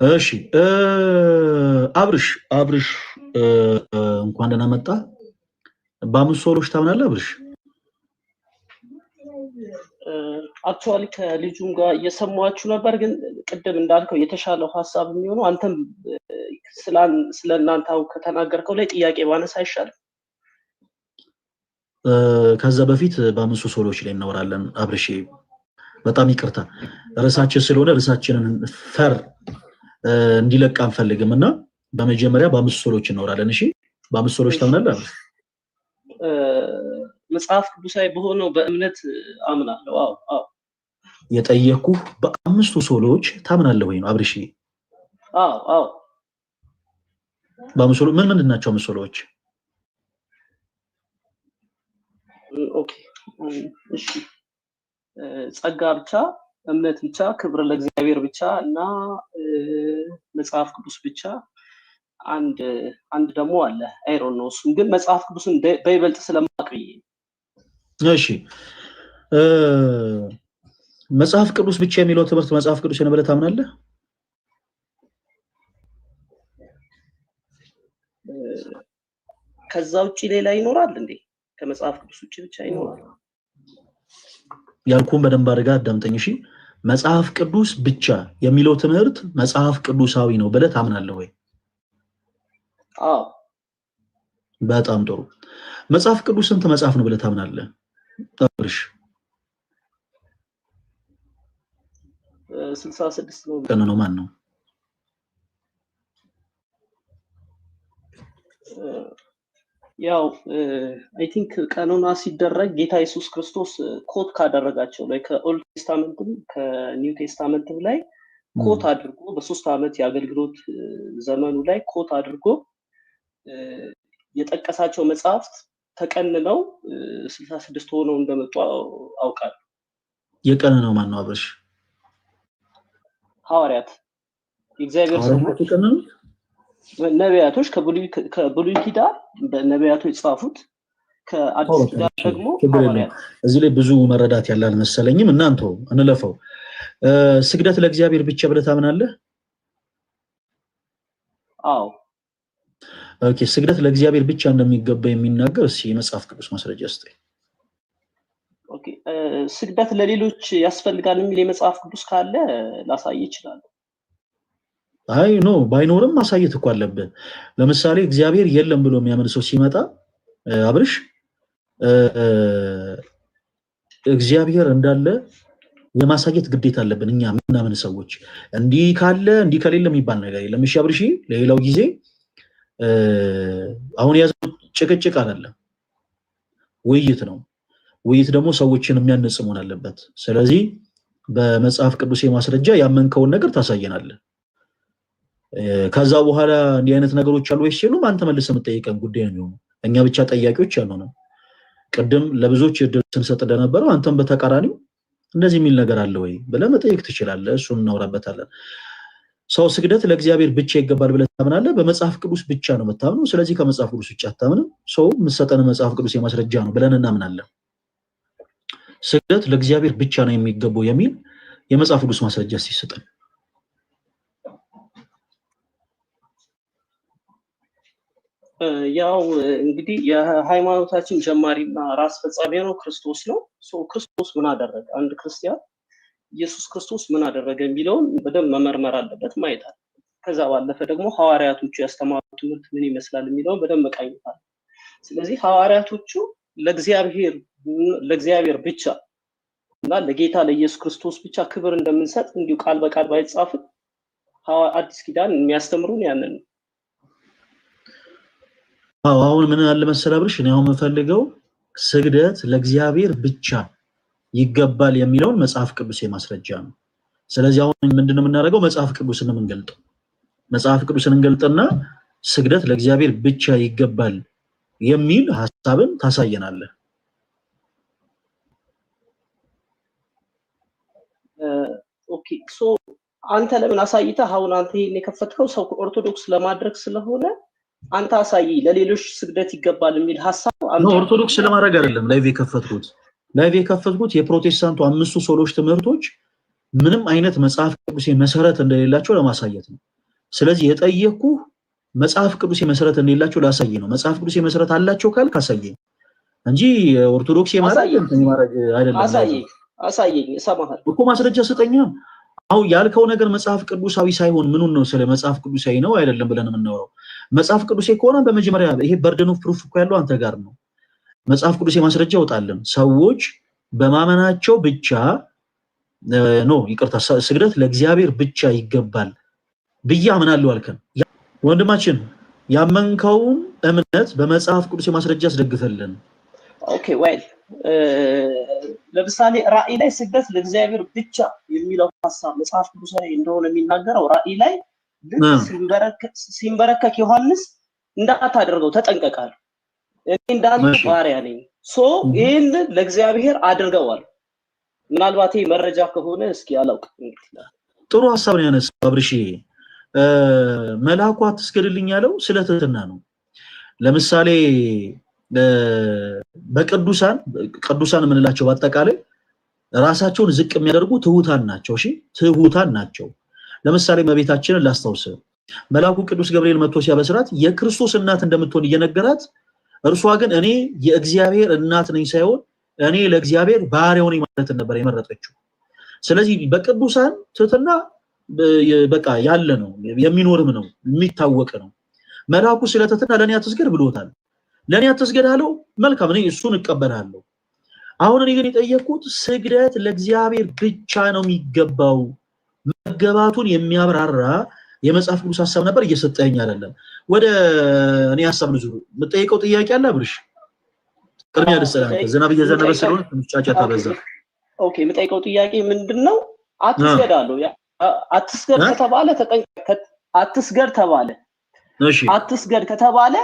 እሺ አብርሽ እንኳን ደህና መጣ። በአምስት ሶሎች ታምናለህ አብርሽ? አክቹአሊ ከልጁም ጋር እየሰማችሁ ነበር፣ ግን ቅድም እንዳልከው የተሻለው ሐሳብ የሚሆነው አንተም ስለእናንተ ከተናገርከው ላይ ጥያቄ ባነሳ አይሻልም? ከዛ በፊት በአምስቱ ሶሎች ላይ እናወራለን አብርሽ። በጣም ይቅርታ ርዕሳችን ስለሆነ ርዕሳችንን ፈር እንዲለቅ አንፈልግም እና በመጀመሪያ በአምስቱ ሶሎች እናወራለን። እሺ በአምስቱ ሶሎች ታምናለህ? መጽሐፍ ቅዱሳዊ በሆነው በእምነት አምናለሁ። አዎ የጠየኩህ በአምስቱ ሶሎች ታምናለህ ወይ ነው አብርሽ? አዎ በአምስቱ ሶሎች ምን ናቸው አምስቱ ሶሎች? ኦኬ እሺ፣ ጸጋ ብቻ፣ እምነት ብቻ፣ ክብር ለእግዚአብሔር ብቻ እና መጽሐፍ ቅዱስ ብቻ። አንድ ደግሞ አለ አይሮን ነው። እሱም ግን መጽሐፍ ቅዱስን በይበልጥ ስለማውቅ ብዬ። እሺ መጽሐፍ ቅዱስ ብቻ የሚለው ትምህርት መጽሐፍ ቅዱስ ነው ብለህ ታምናለህ? ከዛ ውጪ ሌላ ይኖራል እንዴ? ከመጽሐፍ ቅዱስ ውጪ ብቻ ይኖራል? ያልኩህን በደንብ አድርገህ አዳምጠኝ እሺ። መጽሐፍ ቅዱስ ብቻ የሚለው ትምህርት መጽሐፍ ቅዱሳዊ ነው ብለህ ታምናለህ ወይ? አዎ። በጣም ጥሩ። መጽሐፍ ቅዱስ ስንት መጽሐፍ ነው ብለህ ታምናለህ አብርሽ? 66 ነው። ቀን ነው ማን ነው? ያው አይ ቲንክ ቀኖና ሲደረግ ጌታ ኢየሱስ ክርስቶስ ኮት ካደረጋቸው ላይ ከኦልድ ቴስታመንትም ከኒው ቴስታመንትም ላይ ኮት አድርጎ በ3 ዓመት የአገልግሎት ዘመኑ ላይ ኮት አድርጎ የጠቀሳቸው መጽሐፍት ተቀንነው 66 ሆነው እንደመጡ አውቃለሁ። የቀነነው ማን ነው አብርሽ? ሐዋርያት፣ የእግዚአብሔር ሰዎች፣ ነቢያቶች ከብሉይ ኪዳን በነቢያቶች ጻፉት፣ ከአዲስ ኪዳን ደግሞ ሐዋርያት። እዚህ ላይ ብዙ መረዳት ያለ አልመሰለኝም። እናንተው እንለፈው። ስግደት ለእግዚአብሔር ብቻ ብለህ ታምናለህ? አዎ። ኦኬ፣ ስግደት ለእግዚአብሔር ብቻ እንደሚገባ የሚናገር እስኪ የመጽሐፍ ቅዱስ ማስረጃ ስጠኝ። ኦኬ፣ ስግደት ለሌሎች ያስፈልጋል የሚል የመጽሐፍ ቅዱስ ካለ ላሳይ ይችላል። አይ ኖ ባይኖርም ማሳየት እኮ አለብህ። ለምሳሌ እግዚአብሔር የለም ብሎ የሚያምን ሰው ሲመጣ አብርሽ እግዚአብሔር እንዳለ የማሳየት ግዴታ አለብን እኛ ምናምን ሰዎች። እንዲህ ካለ እንዲህ ከሌለ የሚባል ነገር የለም። እሺ አብርሽ፣ ለሌላው ጊዜ አሁን ያዘው ጭቅጭቅ አይደለም፣ ውይይት ነው። ውይይት ደግሞ ሰዎችን የሚያነጽ መሆን አለበት። ስለዚህ በመጽሐፍ ቅዱስ ማስረጃ ያመንከውን ነገር ታሳየናለህ። ከዛ በኋላ እንዲህ አይነት ነገሮች አሉ ወይስ የሉም አንተ መልሰህ የምትጠይቀን ጉዳይ ነው የሚሆነው። እኛ ብቻ ጠያቂዎች ያልሆነ ቅድም ለብዙዎች እድል ስንሰጥ እንደነበረው አንተም በተቃራኒው እንደዚህ የሚል ነገር አለ ወይ ብለህ መጠየቅ ትችላለህ። እሱን እናወራበታለን። ሰው ስግደት ለእግዚአብሔር ብቻ ይገባል ብለህ ታምናለህ? በመጽሐፍ ቅዱስ ብቻ ነው የምታምነው። ስለዚህ ከመጽሐፍ ቅዱስ ውጭ አታምንም። ሰው የምትሰጠን መጽሐፍ ቅዱስ የማስረጃ ነው ብለን እናምናለን። ስግደት ለእግዚአብሔር ብቻ ነው የሚገባው የሚል የመጽሐፍ ቅዱስ ማስረጃ ሲሰጠን ያው እንግዲህ የሃይማኖታችን ጀማሪና ራስ ፈጻሚ ነው ክርስቶስ ነው። ክርስቶስ ምን አደረገ? አንድ ክርስቲያን ኢየሱስ ክርስቶስ ምን አደረገ የሚለውን በደንብ መመርመር አለበት፣ ማየት አለበት። ከዛ ባለፈ ደግሞ ሐዋርያቶቹ ያስተማሩት ትምህርት ምን ይመስላል የሚለውን በደንብ መቃኘት አለ። ስለዚህ ሐዋርያቶቹ ለእግዚአብሔር ብቻ እና ለጌታ ለኢየሱስ ክርስቶስ ብቻ ክብር እንደምንሰጥ እንዲሁ ቃል በቃል ባይጻፍም አዲስ ኪዳን የሚያስተምሩን ያንን ነው። አሁን ምን አለ መሰለህ አብርሽ፣ እኔ አሁን የምፈልገው ስግደት ለእግዚአብሔር ብቻ ይገባል የሚለውን መጽሐፍ ቅዱስ የማስረጃ ነው። ስለዚህ አሁን ምንድነው የምናደርገው? መጽሐፍ ቅዱስን እንገልጠው። መጽሐፍ ቅዱስን እንገልጥና ስግደት ለእግዚአብሔር ብቻ ይገባል የሚል ሐሳብን ታሳየናለህ። ኦኬ ሶ አንተ ለምን አሳይተህ አሁን አንተ ይሄን የከፈትከው ሰው ኦርቶዶክስ ለማድረግ ስለሆነ አንተ አሳይ ለሌሎች ስግደት ይገባል የሚል ሐሳብ አንተ ኦርቶዶክስ ለማድረግ አይደለም ላይቭ የከፈትኩት የፕሮቴስታንቱ አምስቱ ሶሎች ትምህርቶች ምንም አይነት መጽሐፍ ቅዱስ መሰረት እንደሌላቸው ለማሳየት ነው። ስለዚህ የጠየቅኩ መጽሐፍ ቅዱስ መሰረት እንደሌላቸው ላሳይ ነው። መጽሐፍ ቅዱስ መሰረት አላቸው ካልክ አሳየኝ እንጂ ኦርቶዶክስ የማረግ አይደለም። አሳየኝ እሰማሃለሁ እኮ ማስረጃ ስጠኛ። አው ያልከው ነገር መጽሐፍ ቅዱሳዊ ሳይሆን ምኑን ነው ስለ መጽሐፍ ቅዱሳዊ ነው አይደለም ብለን የምናወራው? መጽሐፍ ቅዱሳዊ ከሆነ በመጀመሪያ ይሄ በርደን ኦፍ ፕሩፍ እኮ ያለው አንተ ጋር ነው። መጽሐፍ ቅዱስ ማስረጃ ያወጣልን ሰዎች በማመናቸው ብቻ ነው ይቅርታ ስግደት ለእግዚአብሔር ብቻ ይገባል ብዬ አምናለሁ አልከን። ወንድማችን ያመንከውን እምነት በመጽሐፍ ቅዱስ ማስረጃ አስደግፈልን። ኦኬ ዌል ለምሳሌ ራእይ ላይ ስግደት ለእግዚአብሔር ብቻ የሚለው ሐሳብ መጽሐፍ ቅዱስ ላይ እንደሆነ የሚናገረው ራእይ ላይ ሲንበረከክ ዮሐንስ እንዳታደርገው ተጠንቀቃል፣ እኔ እንዳንተ ባሪያ ነኝ ሶ ይሄን ለእግዚአብሔር አድርገዋል። ምናልባት ይሄ መረጃ ከሆነ እስኪ አላውቅም። ጥሩ ሐሳብ ነው ያነሳው አብርሽ። መልአኩ አትስገድልኝ ያለው ስለ ትህትና ነው። ለምሳሌ በቅዱሳን የምንላቸው በአጠቃላይ ራሳቸውን ዝቅ የሚያደርጉ ትሁታን ናቸው። እሺ ትሁታን ናቸው። ለምሳሌ እመቤታችንን ላስታውስ። መልአኩ ቅዱስ ገብርኤል መጥቶ ሲያበስራት የክርስቶስ እናት እንደምትሆን እየነገራት፣ እርሷ ግን እኔ የእግዚአብሔር እናት ነኝ ሳይሆን እኔ ለእግዚአብሔር ባሪያው ነኝ ማለት ነበር የመረጠችው። ስለዚህ በቅዱሳን ትህትና በቃ ያለ ነው፣ የሚኖርም ነው፣ የሚታወቅ ነው። መልአኩ ስለ ትህትና ለኔ አትስገድ ብሎታል። ለኔ አትስገድ አለው። መልካም ነኝ እሱን እቀበላለሁ። አሁን እኔ ግን የጠየቅኩት ስግደት ለእግዚአብሔር ብቻ ነው የሚገባው መገባቱን የሚያብራራ የመጽሐፍ ቅዱስ ሐሳብ ነበር እየሰጠኝ አይደለም። ወደ እኔ ሐሳብ ልዙር። የምጠይቀው ጥያቄ አለ አብርሽ። ቅድሚያ ልሰላም ዝናብ እየዘነበ ስለሆነ ትንጫጫ ታበዛ። ኦኬ የምጠይቀው ጥያቄ ምንድነው? አትስገድ አለው። አትስገድ ከተባለ ተጠንቀቅ። አትስገድ ተባለ። እሺ አትስገድ ከተባለ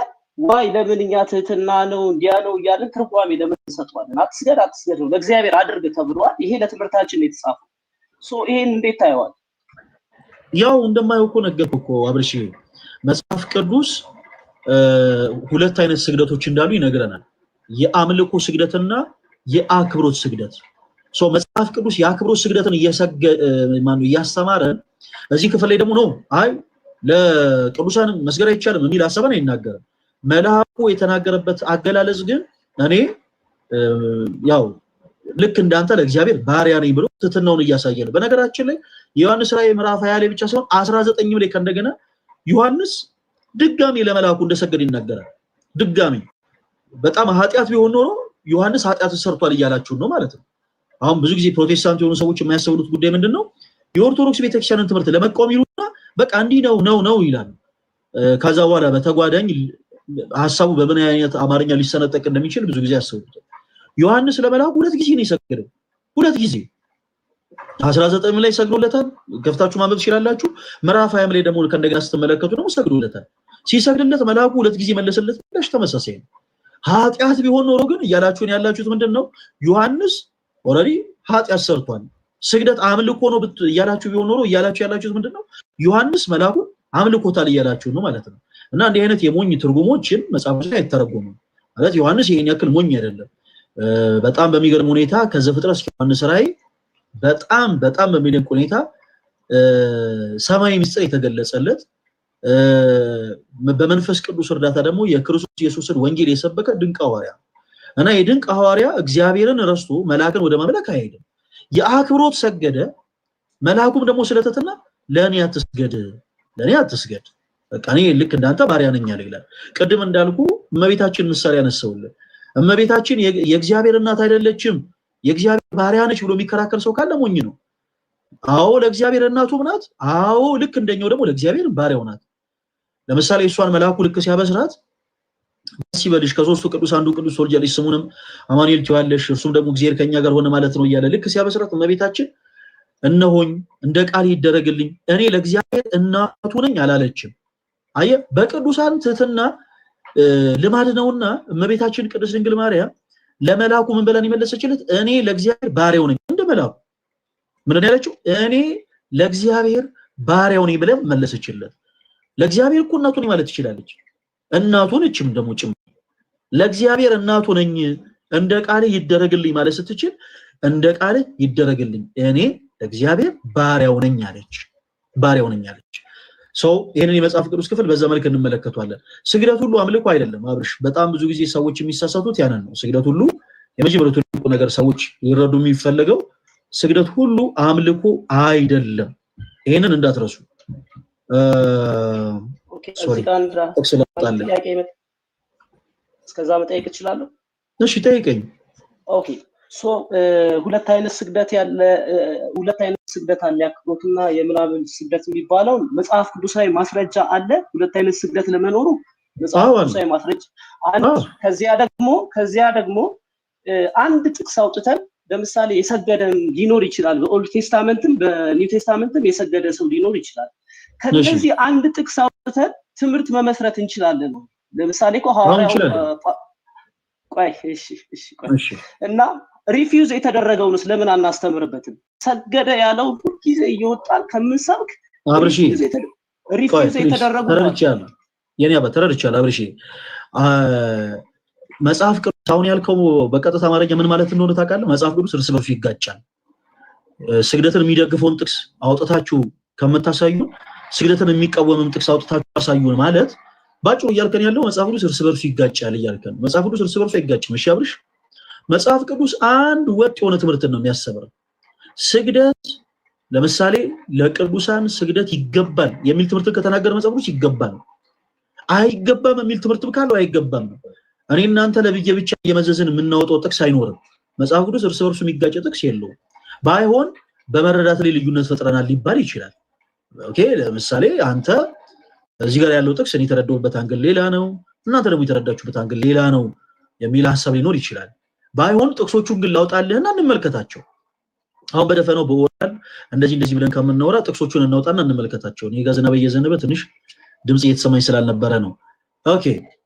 ወይ ለምንኛ ትህትና ነው እንዲያ ነው እያልን ትርጓሜ ለምን እንሰጠዋለን? አትስገድ ነው ለእግዚአብሔር አድርግ ተብሏል። ይሄ ለትምህርታችን ነው የተጻፈው። ሶ ይሄን እንዴት ታየዋል? ያው እንደማይው እኮ ነገርኩህ እኮ አብርሽ። መጽሐፍ ቅዱስ ሁለት አይነት ስግደቶች እንዳሉ ይነግረናል። የአምልኮ ስግደትና የአክብሮት ስግደት። ሶ መጽሐፍ ቅዱስ የአክብሮት ስግደትን እያስተማረን እዚህ ክፍል ላይ ደግሞ ነው አይ ለቅዱሳን መስገድ አይቻልም የሚል ሐሳብን አይናገርም። መልአኩ የተናገረበት አገላለጽ ግን እኔ ያው ልክ እንዳንተ ለእግዚአብሔር ባሪያ ነኝ ብሎ ትህትናውን እያሳየ ነው። በነገራችን ላይ ዮሐንስ ራእይ ምዕራፍ 20 ላይ ብቻ ሳይሆን 19 ላይ ከእንደገና ዮሐንስ ድጋሚ ለመልአኩ እንደሰገደ ይናገራል። ድጋሚ በጣም ኃጢአት ቢሆን ኖሮ ዮሐንስ ኃጢአት ሰርቷል እያላችሁ ነው ማለት ነው። አሁን ብዙ ጊዜ ፕሮቴስታንት የሆኑ ሰዎች የሚያስተውሉት ጉዳይ ምንድነው? የኦርቶዶክስ ቤተክርስቲያንን ትምህርት ለመቃወም ይሉና በቃ እንዲህ ነው ይላል። ከዛ በኋላ በተጓዳኝ ሐሳቡ በምን አይነት አማርኛ ሊሰነጠቅ እንደሚችል ብዙ ጊዜ ያስተውሉታል። ዮሐንስ ለመልአኩ ሁለት ጊዜ ነው የሰገደው። ሁለት ጊዜ 19 ላይ ሰግዶለታል። ገፍታችሁ ማንበብ ትችላላችሁ። ምዕራፍ 20 ላይ ደግሞ ከእንደገና ስትመለከቱ ደግሞ ሰግዶለታል። ሲሰግድለት መልአኩ ሁለት ጊዜ መለሰለት። ብለሽ ተመሳሳይ ነው። ኃጢአት ቢሆን ኖሮ ግን እያላችሁን ያላችሁት ምንድነው? ዮሐንስ ኦልሬዲ ኃጢአት ሰርቷል። ስግደት አምልኮ ነው እያላችሁ ቢሆን ኖሮ እያላችሁ ያላችሁት ምንድነው? ዮሐንስ መልአኩ አምልኮታል እያላችሁ ነው ማለት ነው። እና እንዲህ አይነት የሞኝ ትርጉሞችን መጽሐፍ ላይ አይተረጎሙም ማለት ዮሐንስ ይሄን ያክል ሞኝ አይደለም። በጣም በሚገርም ሁኔታ ከዘፍጥረት ዮሐንስ ራእይ በጣም በሚደንቅ ሁኔታ ሰማያዊ ምስጢር የተገለጸለት በመንፈስ ቅዱስ እርዳታ ደግሞ የክርስቶስ ኢየሱስን ወንጌል የሰበከ ድንቅ ሐዋርያ እና የድንቅ ሐዋርያ እግዚአብሔርን ረስቶ መልአክን ወደ ማምለክ አይሄድም። የአክብሮት ሰገደ። መልአኩም ደግሞ ስለተተና ለኔ አትስገድ በቃ እኔ ልክ እንዳንተ ባሪያ ነኝ ይላል። ቅድም እንዳልኩ እመቤታችን ምሳሌ ያነሳውልህ። እመቤታችን የእግዚአብሔር እናት አይደለችም የእግዚአብሔር ባሪያ ነች ብሎ የሚከራከር ሰው ካለ ሞኝ ነው። አዎ ለእግዚአብሔር እናቱ ናት። አዎ ልክ እንደኛው ደግሞ ለእግዚአብሔር ባሪያው ናት። ለምሳሌ እሷን መልአኩ ልክ ሲያበስራት ደስ ይበልሽ ከሶስቱ ቅዱስ አንዱ ቅዱስ ወልጃለሽ ስሙንም አማኑኤል ትይዋለሽ እርሱም ደግሞ እግዚአብሔር ከኛ ጋር ሆነ ማለት ነው እያለ ልክ ሲያበስራት እመቤታችን እነሆኝ እንደ ቃል ይደረግልኝ እኔ ለእግዚአብሔር እናቱ ነኝ አላለችም። አየ በቅዱሳን ትህትና ልማድ ነውና እመቤታችን ቅድስት ድንግል ማርያም ለመልአኩ ምን ብለን ይመለሰችለት? እኔ ለእግዚአብሔር ባሪያው ነኝ። እንደ መልአኩ ምን ያለችው? እኔ ለእግዚአብሔር ባሪያው ነኝ ብለን መለሰችለት። ለእግዚአብሔር እኮ እናቱ ነኝ ማለት ትችላለች። እናቱ ነችም ደግሞ ጭምር ለእግዚአብሔር እናቱ ነኝ እንደ ቃል ይደረግልኝ ማለት ስትችል እንደ ቃል ይደረግልኝ እኔ ለእግዚአብሔር ባሪያው ነኝ አለች። ሰው ይሄንን የመጽሐፍ ቅዱስ ክፍል በዛ መልክ እንመለከቷለን። ስግደት ሁሉ አምልኮ አይደለም አብርሽ። በጣም ብዙ ጊዜ ሰዎች የሚሳሳቱት ያንን ነው። ስግደት ሁሉ የመጀመሪያው ትልቁ ነገር ሰዎች ሊረዱ የሚፈልገው ስግደት ሁሉ አምልኮ አይደለም። ይሄንን እንዳትረሱ። ኦኬ እስከዛ መጠየቅ እችላለሁ? እሺ ጠይቀኝ። ኦኬ ሁለት አይነት ስግደት አለ ያክብሮትና የምናምን ስግደት የሚባለው መጽሐፍ ቅዱሳዊ ማስረጃ አለ። ሁለት አይነት ስግደት ለመኖሩ መጽሐፍ ቅዱሳዊ ማስረጃ አለ። ከዚያ ደግሞ አንድ ጥቅስ አውጥተን ለምሳሌ የሰገደም ሊኖር ይችላል። በኦልድ ቴስታመንትም በኒው ቴስታመንትም የሰገደ ሰው ሊኖር ይችላል። ከዚህ አንድ ጥቅስ አውጥተን ትምህርት መመስረት እንችላለን። ለምሳሌ ሐዋርያው እና ሪፊውዝ የተደረገውንስ ለምን አናስተምርበትም? ሰገደ ያለው ሁሉ ጊዜ እየወጣን ከምንሰብክ አብርሺ ሪፊውዝ የተደረገው ተረድቻለሁ። የኔ ተረድቻለሁ አብርሺ። መጽሐፍ ቅዱስ አሁን ያልከው በቀጥታ አማርኛ ምን ማለት እንደሆነ ታውቃለህ? መጽሐፍ ቅዱስ እርስ በርሱ ይጋጫል። ስግደትን የሚደግፈውን ጥቅስ አውጥታችሁ ከምታሳዩ ስግደትን የሚቃወምም ጥቅስ አውጥታችሁ አሳዩን ማለት ባጭሩ እያልከን ያለው መጽሐፍ ቅዱስ እርስ በርሱ ይጋጫል እያልከን። መጽሐፍ ቅዱስ እርስ በርሱ አይጋጭም። እሺ አብርሽ፣ መጽሐፍ ቅዱስ አንድ ወጥ የሆነ ትምህርትን ነው የሚያስተምረው። ስግደት ለምሳሌ ለቅዱሳን ስግደት ይገባል የሚል ትምህርትን ከተናገረ መጽሐፍ ቅዱስ ይገባል። አይገባም የሚል ትምህርትም ካለው አይገባም ነው። እኔ እናንተ ለብዬ ብቻ እየመዘዝን የምናወጣው ጥቅስ አይኖርም። መጽሐፍ ቅዱስ እርስ በርሱ የሚጋጭ ጥቅስ የለውም። ባይሆን በመረዳት ላይ ልዩነት ፈጥረናል ሊባል ይችላል። ኦኬ፣ ለምሳሌ አንተ እዚህ ጋር ያለው ጥቅስ እኔ የተረዳሁበት አንግል ሌላ ነው፣ እናንተ ደግሞ የተረዳችሁበት አንግል ሌላ ነው የሚል ሐሳብ ሊኖር ይችላል። ባይሆን ጥቅሶቹን ግን ላውጣልህና እንመልከታቸው። አሁን በደፈነው በወራል እንደዚህ ብለን ከምናወራ ጥቅሶቹን እናውጣና እንመልከታቸው። እኔ ጋር ዝናብ እየዘነበ ትንሽ ድምጽ እየተሰማኝ ስላልነበረ ነው። ኦኬ፣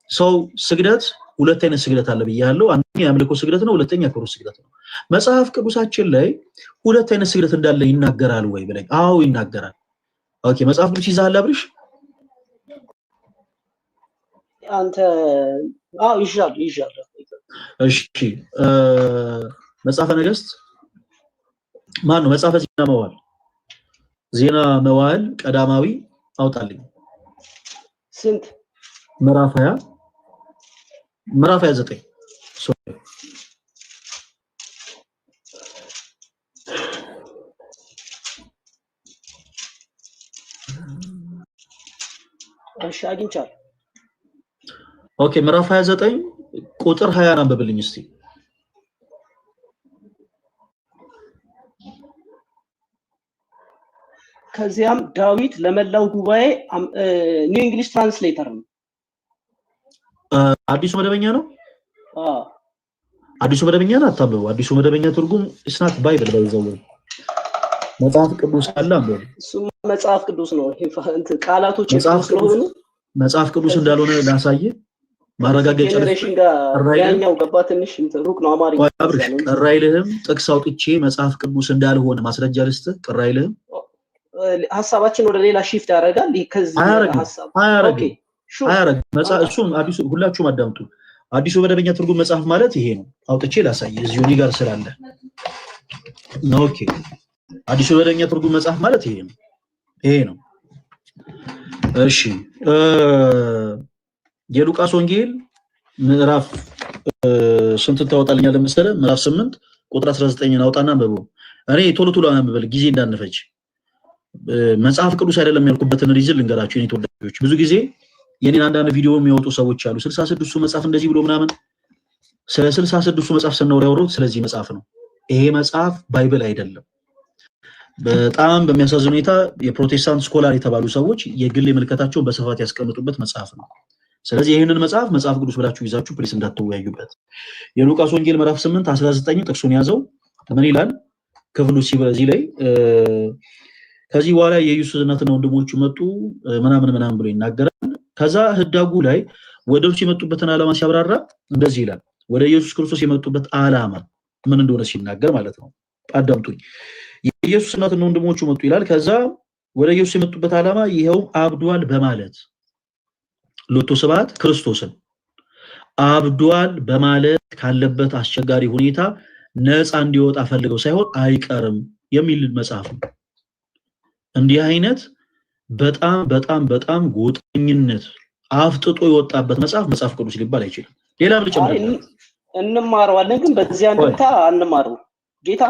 ሰው ስግደት ሁለት አይነት ስግደት አለ ብያለሁ። አንደኛ የአምልኮ ስግደት ነው፣ ሁለተኛ የክብር ስግደት ነው። መጽሐፍ ቅዱሳችን ላይ ሁለት አይነት ስግደት እንዳለ ይናገራል ወይ ብለኝ? አዎ ይናገራል። ኦኬ፣ መጽሐፍ ቅዱስ ይዛል አብርሽ? አንተ ይሻል። እሺ፣ መጽሐፈ ነገሥት ማን ነው? መጽሐፈ ዜና መዋዕል ቀዳማዊ አውጣልኝ። ስንት? ምዕራፍ 29 እሺ፣ አግኝቻለሁ። ኦኬ፣ ምዕራፍ 29 ቁጥር 20 አንብብልኝ እስቲ። ከዚያም ዳዊት ለመላው ጉባኤ ኒው እንግሊሽ ትራንስሌተር ነው። አዲሱ መደበኛ ነው። አዲሱ መደበኛ ነው። አታምበው። አዲሱ መደበኛ ትርጉም እስናት ባይብል ባይዘው መጽሐፍ ቅዱስ አለ አንበው። እሱ መጽሐፍ ቅዱስ ነው። ቃላቶች ስለሆኑ መጽሐፍ ቅዱስ እንዳልሆነ ላሳየ ማረጋገጫ ጀነሬሽን ጋር ያኛው ገባ። ትንሽ ሩቅ ነው አማርኛ። ቅር አይልህም? ጥቅስ አውጥቼ መጽሐፍ ቅዱስ እንዳልሆነ ማስረጃ ልስጥህ። ቅር አይልህም? ሐሳባችን ወደ ሌላ ሺፍት ያደርጋል። ከዚህ ሐሳብ አያረግም። እሱም አዲሱ ሁላችሁም አዳምጡ። አዲሱ መደበኛ ትርጉም መጽሐፍ ማለት ይሄ ነው። አውጥቼ ላሳየ እዚሁ እኔ ጋር ስላለ። ኦኬ፣ አዲሱ መደበኛ ትርጉም መጽሐፍ ማለት ይሄ ነው። እሺ፣ የሉቃስ ወንጌል ምዕራፍ ስንት ታወጣልኛለህ መሰለህ? ምዕራፍ 8 ቁጥር 19 አውጣና አንብቡ። እኔ ቶሎ አንብበል ጊዜ እንዳንፈጅ። መጽሐፍ ቅዱስ አይደለም ያልኩበትን ሪዝን ልንገራችሁ። የኔ ተወዳጆች ብዙ ጊዜ የኔን አንዳንድ ቪዲዮ የሚያወጡ ሰዎች አሉ። 66ቱ መጽሐፍ እንደዚህ ብሎ ምናምን። ስለ 66ቱ መጽሐፍ ስናወራ ያወሩት ስለዚህ መጽሐፍ ነው። ይሄ መጽሐፍ ባይብል አይደለም። በጣም በሚያሳዝን ሁኔታ የፕሮቴስታንት ስኮላር የተባሉ ሰዎች የግል ምልከታቸውን በስፋት ያስቀምጡበት መጽሐፍ ነው። ስለዚህ ይሄንን መጽሐፍ ቅዱስ ብላችሁ ይዛችሁ ፕሊስ እንዳትወያዩበት። የሉቃስ ወንጌል ምዕራፍ 8 19 ጥቅሱን ያዘው። ምን ይላል ክፍሉ ሲበዚህ ላይ ከዚህ በኋላ የኢየሱስ እናትና ወንድሞቹ መጡ ምናምን ብሎ ይናገራል። ከዛ ህዳጉ ላይ ወደ እርሱ የመጡበትን ዓላማ ሲያብራራ እንደዚህ ይላል። ወደ ኢየሱስ ክርስቶስ የመጡበት ዓላማ ምን እንደሆነ ሲናገር ማለት ነው። አዳምጡኝ። የኢየሱስ እናትና ወንድሞቹ መጡ ይላል። ከዛ ወደ ኢየሱስ የመጡበት ዓላማ ይሄው አብዷል በማለት ሎቶ ስብሐት ክርስቶስን አብዷል በማለት ካለበት አስቸጋሪ ሁኔታ ነፃ እንዲወጣ ፈልገው ሳይሆን አይቀርም የሚል መጽሐፍ ነው። እንዲህ አይነት በጣም በጣም በጣም ጎጠኝነት አፍጥጦ የወጣበት መጽሐፍ ቅዱስ ሊባል አይችልም። ሌላ ልጨምር እንማረዋለን፣ ግን በዚህ አንድምታ አንማረው። ጌታ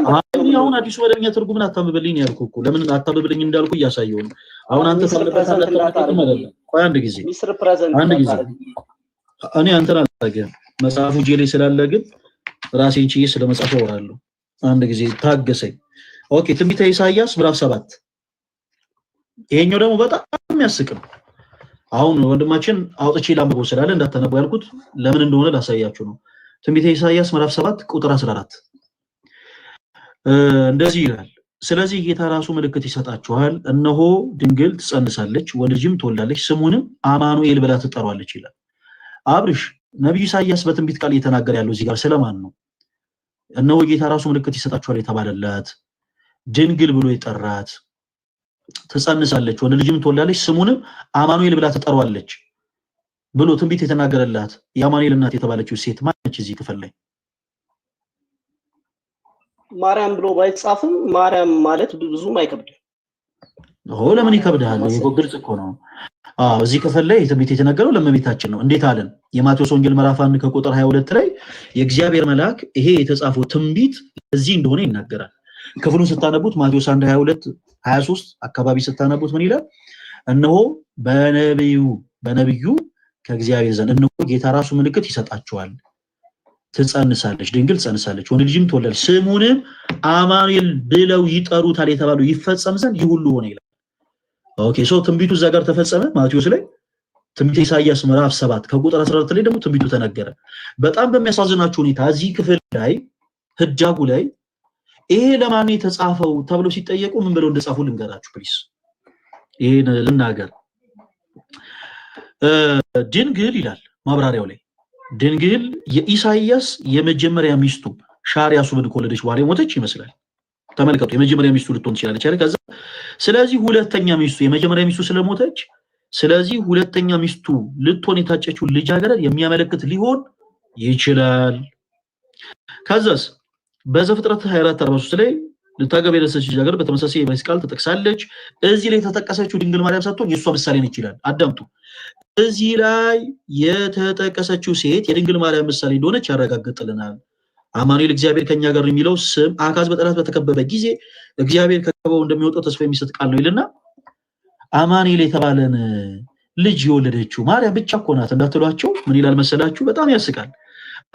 አሁን አዲስ ወደኛ ትርጉምን አታምብልኝ ያልኩህ እኮ ለምን አታምብልኝ እንዳልኩ እያሳየው ነው። አሁን አንተ ቆይ አንድ ጊዜ እኔ አንተን አላገም መጽሐፉ ጄሌ ስላለ ግን ራሴን ችዬ ስለ መጽሐፉ አወራለሁ። አንድ ጊዜ ታገሰኝ። ኦኬ ትንቢተ ኢሳይያስ ምዕራፍ 7 ይሄኛው ደግሞ በጣም የሚያስቅ ነው። አሁን ወንድማችን አውጥቼ ላምበው ስላለ እንዳታነቡ ያልኩት ለምን እንደሆነ ላሳያችሁ ነው። ትንቢተ ኢሳይያስ ምዕራፍ 7 ቁጥር 14 እንደዚህ ይላል። ስለዚህ ጌታ ራሱ ምልክት ይሰጣችኋል፣ እነሆ ድንግል ትጸንሳለች፣ ወንድ ልጅም ትወልዳለች፣ ስሙንም አማኑኤል ብላ ትጠራዋለች ይላል። አብርሽ ነብዩ ኢሳይያስ በትንቢት ቃል እየተናገረ ያለው እዚህ ጋር ስለማን ነው? እነሆ ጌታ ራሱ ምልክት ይሰጣችኋል የተባለላት ድንግል ብሎ የጠራት ትጸንሳለች፣ ወንድ ልጅም ትወልዳለች፣ ስሙንም አማኑኤል ብላ ትጠራዋለች ብሎ ትንቢት የተናገረላት የአማኑኤል እናት የተባለችው ሴት ማነች? እዚህ ክፍል ላይ ማርያም ብሎ ባይጻፍም ማርያም ማለት ብዙም አይከብድም። ለምን ይከብዳል? ግልጽ እኮ ነው። እዚህ ክፍል ላይ ትንቢት የተናገረው ለእመቤታችን ነው። እንዴት አለን? የማቴዎስ ወንጌል ምዕራፍ 1 ከቁጥር 22 ላይ የእግዚአብሔር መልአክ ይሄ የተጻፈው ትንቢት እዚህ እንደሆነ ይናገራል። ክፍሉን ስታነቡት ማቴዎስ 1 22 23 አካባቢ ስታነቡት ምን ይላል? እነሆ በነብዩ ከእግዚአብሔር ዘንድ እነሆ ጌታ ራሱ ምልክት ይሰጣችኋል፣ ትጸንሳለች፣ ድንግል ትጸንሳለች፣ ወንድ ልጅም ትወልዳለች፣ ስሙንም አማኑኤል ብለው ይጠሩታል የተባለው ይፈጸም ዘንድ ይህ ሁሉ ሆነ ይላል። ኦኬ ትንቢቱ እዛ ጋር ተፈጸመ ማቴዎስ ላይ። ትንቢተ ኢሳይያስ ምዕራፍ 7 ከቁጥር 14 ላይ ደግሞ ትንቢቱ ተነገረ። በጣም በሚያሳዝናችሁ ሁኔታ እዚህ ክፍል ላይ ህዳጉ ላይ ይሄ ለማን የተጻፈው ተብሎ ሲጠየቁ ምን ብለው እንደጻፉ ልንገራችሁ ፕሊስ። ይሄን ልናገር። ድንግል ይላል ማብራሪያው ላይ ድንግል የኢሳይያስ የመጀመሪያ ሚስቱ ሻሪያ ሱብን ከወለደች በኋላ የሞተች ይመስላል። ተመልከቱ፣ የመጀመሪያ ሚስቱ ልትሆን ትችላለች አይደል? ከዛ ስለዚህ ሁለተኛ ሚስቱ የመጀመሪያ ሚስቱ ስለሞተች ስለዚህ ሁለተኛ ሚስቱ ልትሆን የታጨችው ልጃገረድ የሚያመለክት ሊሆን ይችላል። ከዛስ በዘፍጥረት 24:43 ላይ ልታገባ የደረሰች ልጃገረድ በተመሳሳይ የዕብራይስጥ ቃል ተጠቅሳለች። እዚህ ላይ የተጠቀሰችው ድንግል ማርያም ሳትሆን የሷ ምሳሌ ነች ይላል። አዳምጡ። እዚህ ላይ የተጠቀሰችው ሴት የድንግል ማርያም ምሳሌ እንደሆነች ያረጋግጥልናል። አማኑኤል እግዚአብሔር ከኛ ጋር የሚለው ስም አካዝ በጠላት በተከበበ ጊዜ እግዚአብሔር ከከበበው እንደሚወጣው ተስፋ የሚሰጥ ቃል ነው ይልና አማኑኤል የተባለን ልጅ የወለደችው ማርያም ብቻ እኮ ናት እንዳትሏቸው ምን ይላል መሰላችሁ? በጣም ያስቃል።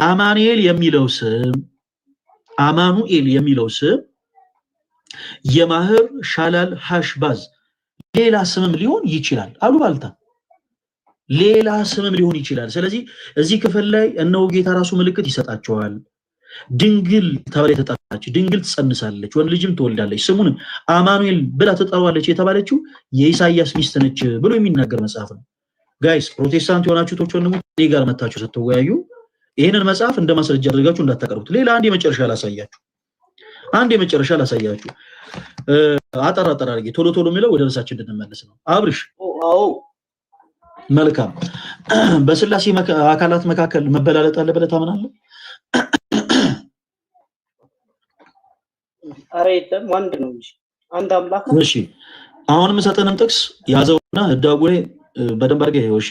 አማኑኤል የሚለው ስም የማህር ሻላል ሃሽባዝ ሌላ ስምም ሊሆን ይችላል። አሉባልታ ሌላ ስምም ሊሆን ይችላል። ስለዚህ እዚህ ክፍል ላይ እነሆ ጌታ ራሱ ምልክት ይሰጣቸዋል፣ ድንግል ተብላ የተጠራች ድንግል ትጸንሳለች፣ ወንድ ልጅም ትወልዳለች፣ ስሙንም አማኑኤል ብላ ትጠራዋለች የተባለችው የኢሳይያስ ሚስት ነች ብሎ የሚናገር መጽሐፍ ነው። ጋይስ ፕሮቴስታንት የሆናችሁ ቶች ወንድሞች እኔ ጋር መታችሁ ስትወያዩ ይሄንን መጽሐፍ እንደ ማስረጃ አድርጋችሁ እንዳታቀርቡት። ሌላ አንድ የመጨረሻ ላሳያችሁ። አጠር አድርጌ ቶሎ የሚለው ወደ ርዕሳችን እንድንመለስ ነው። አብርሽ መልካም። በስላሴ አካላት መካከል መበላለጥ አለ ብለህ ታምናለህ? አረ የለም፣ አንድ ነው እንጂ አንድ አምላክ። እሺ አሁንም ሰጠንም ጥቅስ ያዘውና ህዳጉ ላይ በደንብ አድርገህ ይኸው። እሺ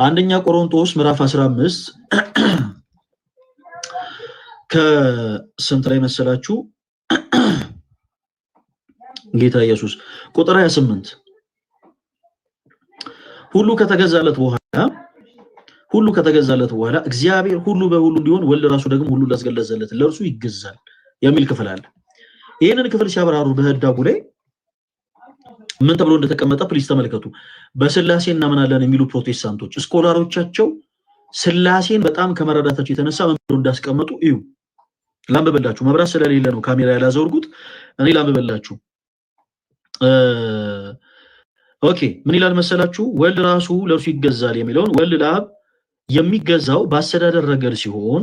አንደኛ ቆሮንቶስ ምዕራፍ 15 ከስንት ላይ መሰላችሁ? ጌታ ኢየሱስ ቁጥር 28 ሁሉ ከተገዛለት በኋላ እግዚአብሔር ሁሉ በሁሉ እንዲሆን ወልድ ራሱ ደግሞ ሁሉ ላስገለጸለት ለእርሱ ይገዛል የሚል ክፍል አለ። ይሄንን ክፍል ሲያብራሩ በህዳጉ ላይ ምን ተብሎ እንደተቀመጠ ፕሊስ ተመልከቱ። በስላሴ እናምናለን የሚሉ ፕሮቴስታንቶች ስኮላሮቻቸው ስላሴን በጣም ከመረዳታቸው የተነሳ ምን ብሎ እንዳስቀመጡ እዩ። ላንብበላችሁ። መብራት ስለሌለ ነው ካሜራ ያላዘወርኩት። እኔ ላንብበላችሁ። ኦኬ ምን ይላል መሰላችሁ? ወልድ ራሱ ለእርሱ ይገዛል የሚለውን ወልድ ለአብ የሚገዛው በአስተዳደር ረገድ ሲሆን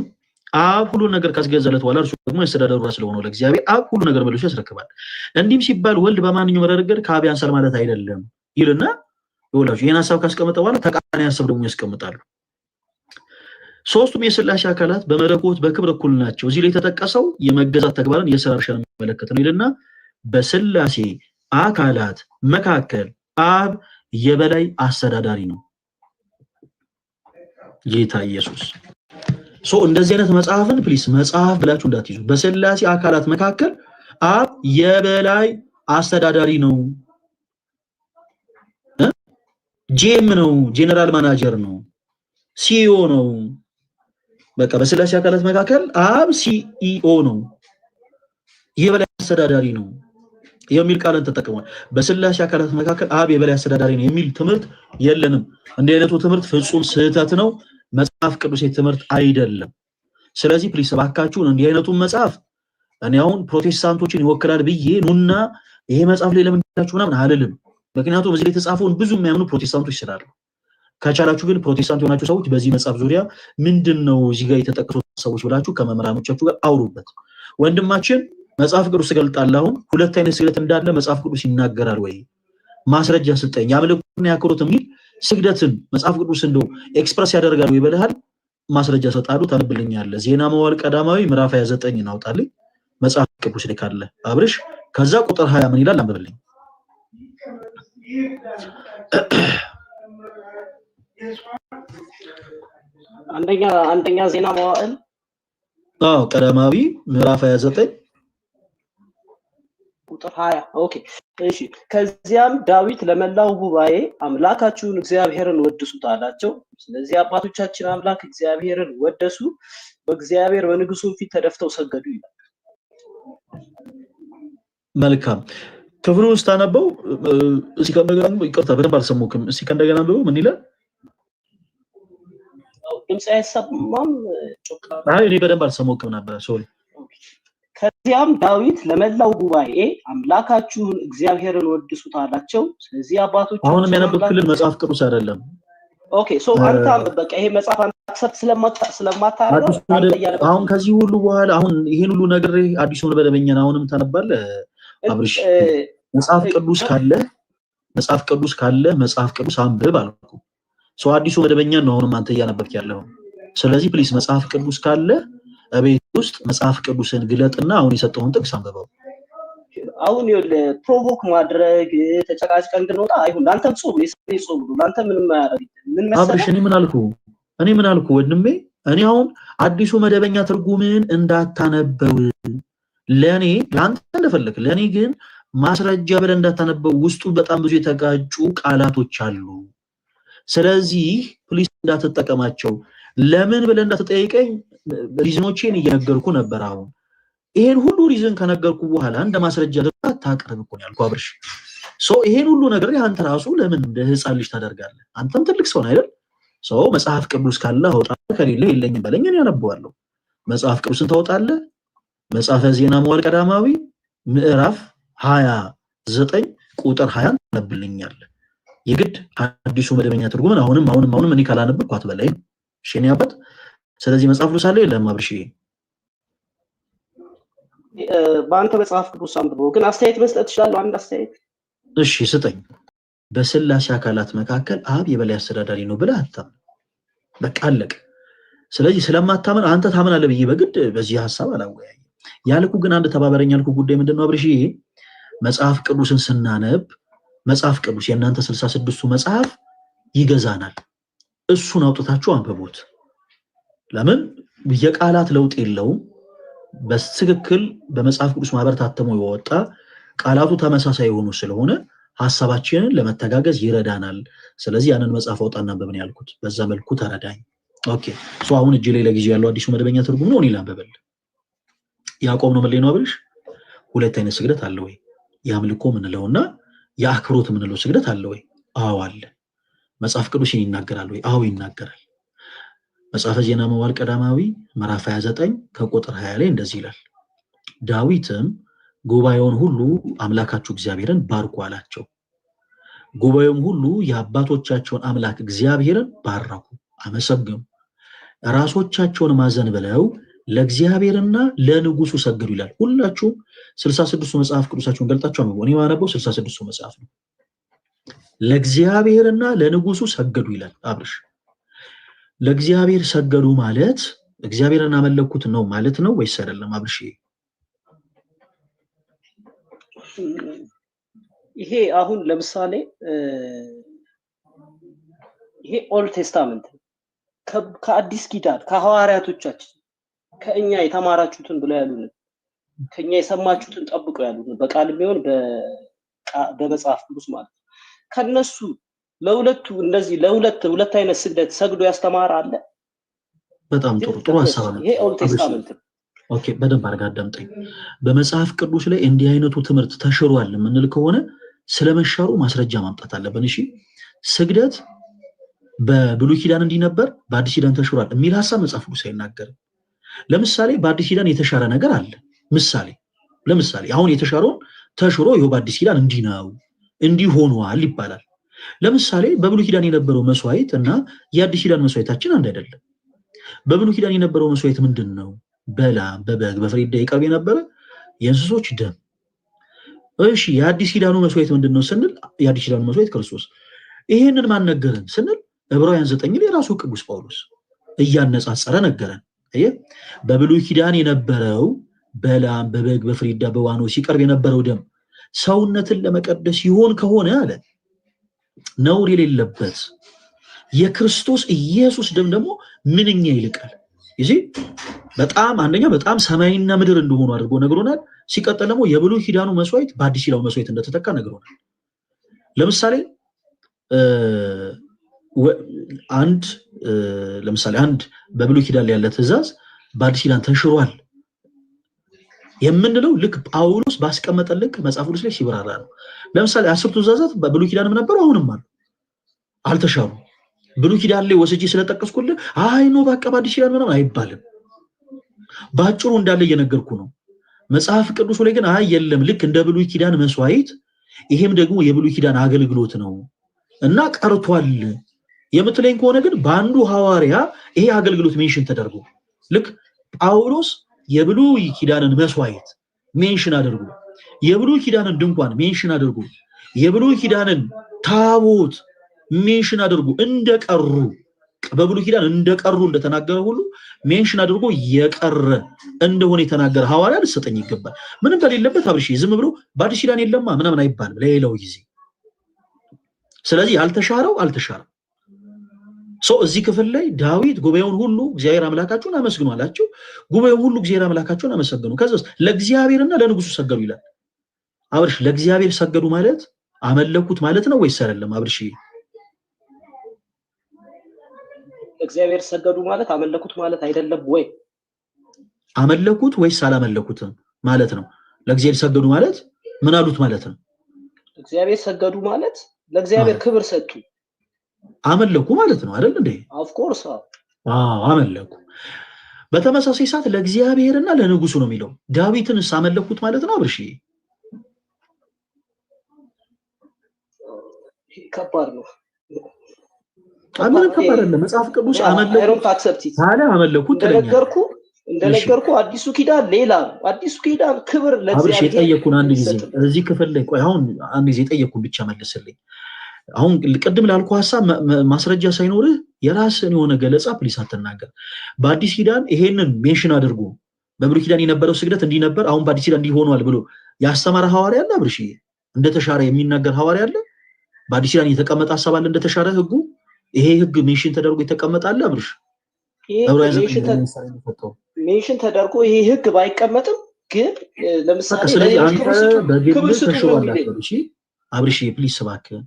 አብ ሁሉ ነገር ካስገዛለት በኋላ እርሱ ደግሞ ያስተዳደሩ ራስ ስለሆነው ለእግዚአብሔር አብ ሁሉ ነገር መልሶ ያስረክባል። እንዲህም ሲባል ወልድ በማንኛውም ረገድ ከአብ ያንሳል ማለት አይደለም ይልና ይኸውላችሁ ይሄን ሐሳብ ካስቀመጠ በኋላ ተቃራኒ ሐሳብ ደግሞ ያስቀምጣሉ። ሶስቱም የስላሴ አካላት በመለኮት በክብር እኩል ናቸው። እዚህ ላይ የተጠቀሰው የመገዛት ተግባርን የሥራ እርሻን የሚመለከት ነው ይልና በስላሴ አካላት መካከል አብ የበላይ አስተዳዳሪ ነው ጌታ ኢየሱስ። እንደዚህ አይነት መጽሐፍን ፕሊስ መጽሐፍ ብላችሁ እንዳትይዙ። በስላሴ አካላት መካከል አብ የበላይ አስተዳዳሪ ነው፣ ጄም ነው፣ ጄነራል ማናጀር ነው፣ ሲኢኦ ነው። በቃ በስላሴ አካላት መካከል አብ ሲኢኦ ነው፣ የበላይ አስተዳዳሪ ነው የሚል ቃልን ተጠቅሟል። በስላሴ አካላት መካከል አብ የበላይ አስተዳዳሪ ነው የሚል ትምህርት የለንም። እንዲህ አይነቱ ትምህርት ፍጹም ስህተት ነው፣ መጽሐፍ ቅዱስ ትምህርት አይደለም። ስለዚህ ፕሊስ እባካችሁን እንዲህ አይነቱን መጽሐፍ እኔ አሁን ፕሮቴስታንቶችን ይወክላል ብዬ ኑና ይሄ መጽሐፍ ላይ ለምን ታችሁ ምናምን አልልም። ምክንያቱም እዚህ ላይ የተጻፈውን ብዙ የሚያምኑ ፕሮቴስታንቶች ስላሉ። ከቻላችሁ ግን ፕሮቴስታንት የሆናችሁ ሰዎች በዚህ መጽሐፍ ዙሪያ ምንድነው እዚህ ጋር የተጠቀሱት ሰዎች ብላችሁ ከመምህራኖቻችሁ ጋር አውሩበት። ወንድማችን መጽሐፍ ቅዱስ ገልጣለሁ ሁለት አይነት ስግደት እንዳለ መጽሐፍ ቅዱስ ይናገራል ወይ? ማስረጃ ስጠኝ። ያምልኩና ያክሩት የሚል ስግደትን መጽሐፍ ቅዱስ እንደው ኤክስፕረስ ያደርጋል ወይ በለሃል? ማስረጃ ሰጣሉ። ታነብልኛለህ። ዜና መዋዕል ቀዳማዊ ምዕራፍ 29 እናውጣልኝ መጽሐፍ ቅዱስ ላይ ካለ አብርሽ። ከዛ ቁጥር 20 ምን ይላል አንብብልኝ። አንደኛ ዜና መዋዕል ቀዳማዊ ምዕራፍ 29 ቁጥር 20 ኦኬ እሺ። ከዚያም ዳዊት ለመላው ጉባኤ አምላካችሁን እግዚአብሔርን ወድሱት አላቸው። ስለዚህ አባቶቻችን አምላክ እግዚአብሔርን ወደሱ፣ በእግዚአብሔር በንጉሱ ፊት ተደፍተው ሰገዱ ይላል። መልካም ክፍሉ ውስጥ አነበው። እስኪ ከእንደገና ይቅርታ በደንብ አልሰሙክም። እስኪ ከእንደገና አንብበው። ምን ይላል? ድምጽ አይሰማም። አይ እኔ በደንብ አልሰሙክም ነበር ሶሪ። ከዚያም ዳዊት ለመላው ጉባኤ አምላካችሁን እግዚአብሔርን ወድሱት አላቸው። ስለዚህ አባቶች አሁን የሚያነቡት ክልል መጽሐፍ ቅዱስ አይደለም። ኦኬ ሶ አንተ በቃ ይሄ መጽሐፍ አንተ አክሰፕት ስለማታረጋው አሁን ከዚህ ሁሉ በኋላ አሁን ይሄን ሁሉ ነገር አዲሱን በደበኛና አሁንም ታነባለህ አብርሽ። መጽሐፍ ቅዱስ ካለ መጽሐፍ ቅዱስ አንብብ አልኩ። ሶ አዲሱ መደበኛ ነው አሁንም አንተ እያነበብክ ያለው። ስለዚህ ፕሊስ መጽሐፍ ቅዱስ ካለ እቤት ውስጥ መጽሐፍ ቅዱስን ግለጥና አሁን የሰጠውን ጥቅስ አንብበው። አሁን ፕሮቮክ ማድረግ ተጨቃጭቀን እንድንወጣ አይሁን። ላንተም ጾም ጾም ላንተ ምንም ማያረግ ምን መሰለህ አብርሽ። እኔ ምን አልኩ ወንድሜ? እኔ አሁን አዲሱ መደበኛ ትርጉምን እንዳታነበው ለኔ ላንተ እንደፈለክ፣ ለኔ ግን ማስረጃ ብለህ እንዳታነበው። ውስጡ በጣም ብዙ የተጋጩ ቃላቶች አሉ። ስለዚህ ፕሊስ እንዳትጠቀማቸው። ለምን ብለህ እንዳትጠይቀኝ ሪዝኖቼን እየነገርኩ ነበር። አሁን ይሄን ሁሉ ሪዝን ከነገርኩ በኋላ እንደ ማስረጃ ታቀርብ እኮ ነው ያልኩህ አብርሽ። ይሄን ሁሉ ነገር አንተ ራሱ ለምን እንደ ህፃን ልጅ ታደርጋለህ? አንተም ትልቅ ሰው ነህ አይደል? መጽሐፍ ቅዱስ ካለ አውጣለህ፣ ከሌለ የለኝም በለኝ፣ እኔ አነበዋለሁ። መጽሐፍ ቅዱስን ታወጣለህ። መጽሐፈ ዜና መዋዕል ቀዳማዊ ምዕራፍ 29 ቁጥር 20 ታነብልኛለህ። የግድ አዲሱ መደበኛ ትርጉምን አሁንም እኔ ካላነበብኩ አትበለኝ። እሺ እኔ አባት። ስለዚህ መጽሐፍ ቅዱስ አለ የለም አብርሽ? በአንተ መጽሐፍ ቅዱስ አንብበው፣ ግን አስተያየት መስጠት ትችላለህ። አንድ አስተያየት እሺ ስጠኝ። በስላሴ አካላት መካከል አብ የበላይ አስተዳዳሪ ነው ብለህ አታምን። በቃ አለቀ። ስለዚህ ስለማታምን አንተ ታምናለህ ብዬ በግድ በዚህ ሐሳብ አላወያይም። ያልኩ ግን አንድ ተባበረኝ ያልኩ ጉዳይ ምንድነው አብርሽ? መጽሐፍ ቅዱስን ስናነብ መጽሐፍ ቅዱስ የእናንተ 66ቱ መጽሐፍ ይገዛናል። እሱን አውጥታችሁ አንብቡት። ለምን የቃላት ለውጥ የለውም። በትክክል በመጽሐፍ ቅዱስ ማህበር ታተሞ የወጣ ቃላቱ ተመሳሳይ የሆኑ ስለሆነ ሐሳባችንን ለመተጋገዝ ይረዳናል። ስለዚህ ያንን መጽሐፍ አውጣና አንብበን ያልኩት በዛ መልኩ ተረዳኝ። ኦኬ አሁን እጅ ላይ ለጊዜው ያለው አዲሱ መደበኛ ትርጉም ነው። እኔ ላንብበል። ያዕቆብ ነው ማለት ነው አብርሽ። ሁለት አይነት ስግደት አለ ወይ? የአምልኮ ምንለውና የአክብሮት ምንለው ስግደት አለ ወይ? አዎ አለ። መጽሐፍ ቅዱስ ይናገራል ወይ? አዎ ይናገራል። መጽሐፈ ዜና መዋዕል ቀዳማዊ ምዕራፍ 29 ከቁጥር 20 ላይ እንደዚህ ይላል፣ ዳዊትም ጉባኤውን ሁሉ አምላካችሁ እግዚአብሔርን ባርኩ አላቸው። ጉባኤውም ሁሉ የአባቶቻቸውን አምላክ እግዚአብሔርን ባረኩ፣ አመሰገኑ። ራሶቻቸውን ማዘን ብለው ለእግዚአብሔርና ለንጉሱ ሰገዱ ይላል። ሁላችሁም 66ቱ መጽሐፍ ቅዱሳችሁን ገልጣችሁ አንብቡ። እኔ ማነበው 66ቱ መጽሐፍ ነው። ለእግዚአብሔርና ለንጉሱ ሰገዱ ይላል አብርሽ። ለእግዚአብሔር ሰገዱ ማለት እግዚአብሔርን አመለኩት ነው ማለት ነው ወይስ አይደለም አብርሽ? ይሄ አሁን ለምሳሌ ይሄ ኦልድ ቴስታመንት ከአዲስ ኪዳን ከሐዋርያቶቻችን ከእኛ የተማራችሁትን ብለው ያሉን ከኛ የሰማችሁትን ጠብቁ ያሉን በቃል ቢሆን በመጽሐፍ ቅዱስ ማለት ከነሱ ለሁለቱ እንደዚህ ሁለት አይነት ስግደት ሰግዶ ያስተማረ አለ? በጣም ጥሩ ሐሳብ ነው። ይሄ ኦልድ ቴስታመንት ኦኬ፣ በደንብ አድርጋ አዳምጠኝ። በመጽሐፍ ቅዱስ ላይ እንዲህ አይነቱ ትምህርት ተሽሯል የምንል ከሆነ ስለመሻሩ ማስረጃ ማምጣት አለብን። እሺ፣ ስግደት በብሉይ ኪዳን እንዲህ ነበር በአዲስ ኪዳን ተሽሯል የሚል ሐሳብ መጽሐፍ ቅዱስ አይናገርም። ለምሳሌ በአዲስ ኪዳን የተሻረ ነገር አለ። ለምሳሌ አሁን የተሻረውን ተሽሮ ይኸው በአዲስ ኪዳን እንዲህ ነው እንዲህ ሆኗል ይባላል። ለምሳሌ በብሉይ ኪዳን የነበረው መስዋዕት እና የአዲስ ኪዳን መስዋዕታችን አንድ አይደለም። በብሉይ ኪዳን የነበረው መስዋዕት ምንድን ነው? በላም በበግ በፍሪዳ ይቀርብ የነበረ የእንስሶች ደም። እሺ የአዲስ ኪዳኑ መስዋዕት ምንድን ነው ስንል የአዲስ ኪዳኑ መስዋዕት ክርስቶስ። ይሄንን ማን ነገረን ስንል ዕብራውያን 9 ላይ ራሱ ቅዱስ ጳውሎስ እያነጻጸረ ነገረን። በብሉይ ኪዳን የነበረው በላም በበግ በፍሪዳ በዋኖስ ሲቀርብ የነበረው ደም ሰውነትን ለመቀደስ ይሆን ከሆነ አለ ነውር የሌለበት የክርስቶስ ኢየሱስ ደም ደግሞ ምንኛ ይልቃል። ይዚ በጣም አንደኛ በጣም ሰማይና ምድር እንደሆኑ አድርጎ ነግሮናል። ሲቀጥል ደግሞ የብሉይ ኪዳኑ መስዋዕት በአዲስ ኪዳኑ መስዋዕት እንደተተካ ነግሮናል። ለምሳሌ አንድ በብሉይ ኪዳን ላይ ያለ ትእዛዝ በአዲስ ኪዳን ተሽሯል የምንለው ልክ ጳውሎስ ባስቀመጠ ልክ መጽሐፍ ቅዱስ ላይ ሲብራራ ነው። ለምሳሌ 10ቱ ትእዛዛት በብሉይ ኪዳንም ነበሩ አሁንም አሉ፣ አልተሻሩ። ብሉይ ኪዳን ላይ ወስጄ ስለጠቀስኩልህ አይ ነው በቃ በአዲስ ኪዳን ምናምን አይባልም። ባጭሩ እንዳለ እየነገርኩ ነው። መጽሐፍ ቅዱስ ላይ ግን አይ የለም ልክ እንደ ብሉይ ኪዳን መስዋዕት ይሄም ደግሞ የብሉይ ኪዳን አገልግሎት ነው እና ቀርቷል የምትለኝ ከሆነ ግን በአንዱ ሐዋርያ ይሄ አገልግሎት ሜንሽን ተደርጎ ልክ ጳውሎስ የብሉይ ኪዳንን መስዋዕት ሜንሽን አድርጎ የብሉይ ኪዳንን ድንኳን ሜንሽን አድርጎ የብሉይ ኪዳንን ታቦት ሜንሽን አድርጎ እንደቀሩ በብሉይ ኪዳን እንደቀሩ እንደተናገረ ሁሉ ሜንሽን አድርጎ የቀረ እንደሆነ የተናገረ ሐዋርያ ልሰጠኝ ይገባል። ምንም በሌለበት አብርሽ ዝም ብሎ በአዲስ ኪዳን የለማ ምናምን አይባልም ለሌላው ጊዜ። ስለዚህ አልተሻረው እዚህ ክፍል ላይ ዳዊት ጉባኤውን ሁሉ እግዚአብሔር አምላካቸውን አመስግኑ አላቸው። ጉባኤውን ሁሉ እግዚአብሔር አምላካቸውን አመሰገኑ። ከዛስ ለእግዚአብሔርና ለንጉሱ ሰገዱ ይላል። አብርሽ ለእግዚአብሔር ሰገዱ ማለት አመለኩት ማለት ነው ወይስ አይደለም? አብርሽ ለእግዚአብሔር ሰገዱ ማለት አመለኩት ማለት አይደለም ወይ? አመለኩት ወይስ አላመለኩትም ማለት ነው? ለእግዚአብሔር ሰገዱ ማለት ምን አሉት ማለት ነው? ለእግዚአብሔር ሰገዱ ማለት ለእግዚአብሔር ክብር ሰጡ አመለኩ ማለት ነው አይደል እንዴ? ኦፍ ኮርስ አመለኩ። በተመሳሳይ ሰዓት ለእግዚአብሔርና ለንጉሱ ነው የሚለው። ዳዊትንስ አመለኩት ማለት ነው አብርሽ? ከባድ ነው። ምንም ከባድ አይደለም። መጽሐፍ ቅዱስ አመለኩት እንደነገርኩ አዲሱ ኪዳን ሌላ ነው። አዲሱ ኪዳን ክብር ለእግዚአብሔር። አብርሽ የጠየኩን አንድ ጊዜ እዚህ ክፍል ላይ ቆይ፣ አሁን አንድ ጊዜ የጠየኩን ብቻ መልስልኝ። አሁን ቅድም ላልኩ ሐሳብ ማስረጃ ሳይኖርህ የራስን የሆነ ገለጻ ፕሊስ አትናገር። በአዲስ ኪዳን ይሄንን ሜንሽን አድርጎ በብሉይ ኪዳን የነበረው ስግደት እንዲህ ነበር አሁን በአዲስ ኪዳን እንዲህ ሆኗል ብሎ ያስተማረ ሐዋርያ አለ አብርሽ? እንደተሻረ የሚናገር ሐዋርያ አለ? በአዲስ ኪዳን የተቀመጠ ሐሳብ አለ እንደተሻረ ህጉ? ይሄ ህግ ሜንሽን ተደርጎ የተቀመጠ አለ አብርሽ? ሜንሽን ተደርጎ ይሄ ህግ ባይቀመጥም ግን ለምሳሌ ስለዚህ አንተ በግል ተሽሯል አብርሽ? አብርሽ ፕሊስ እባክህ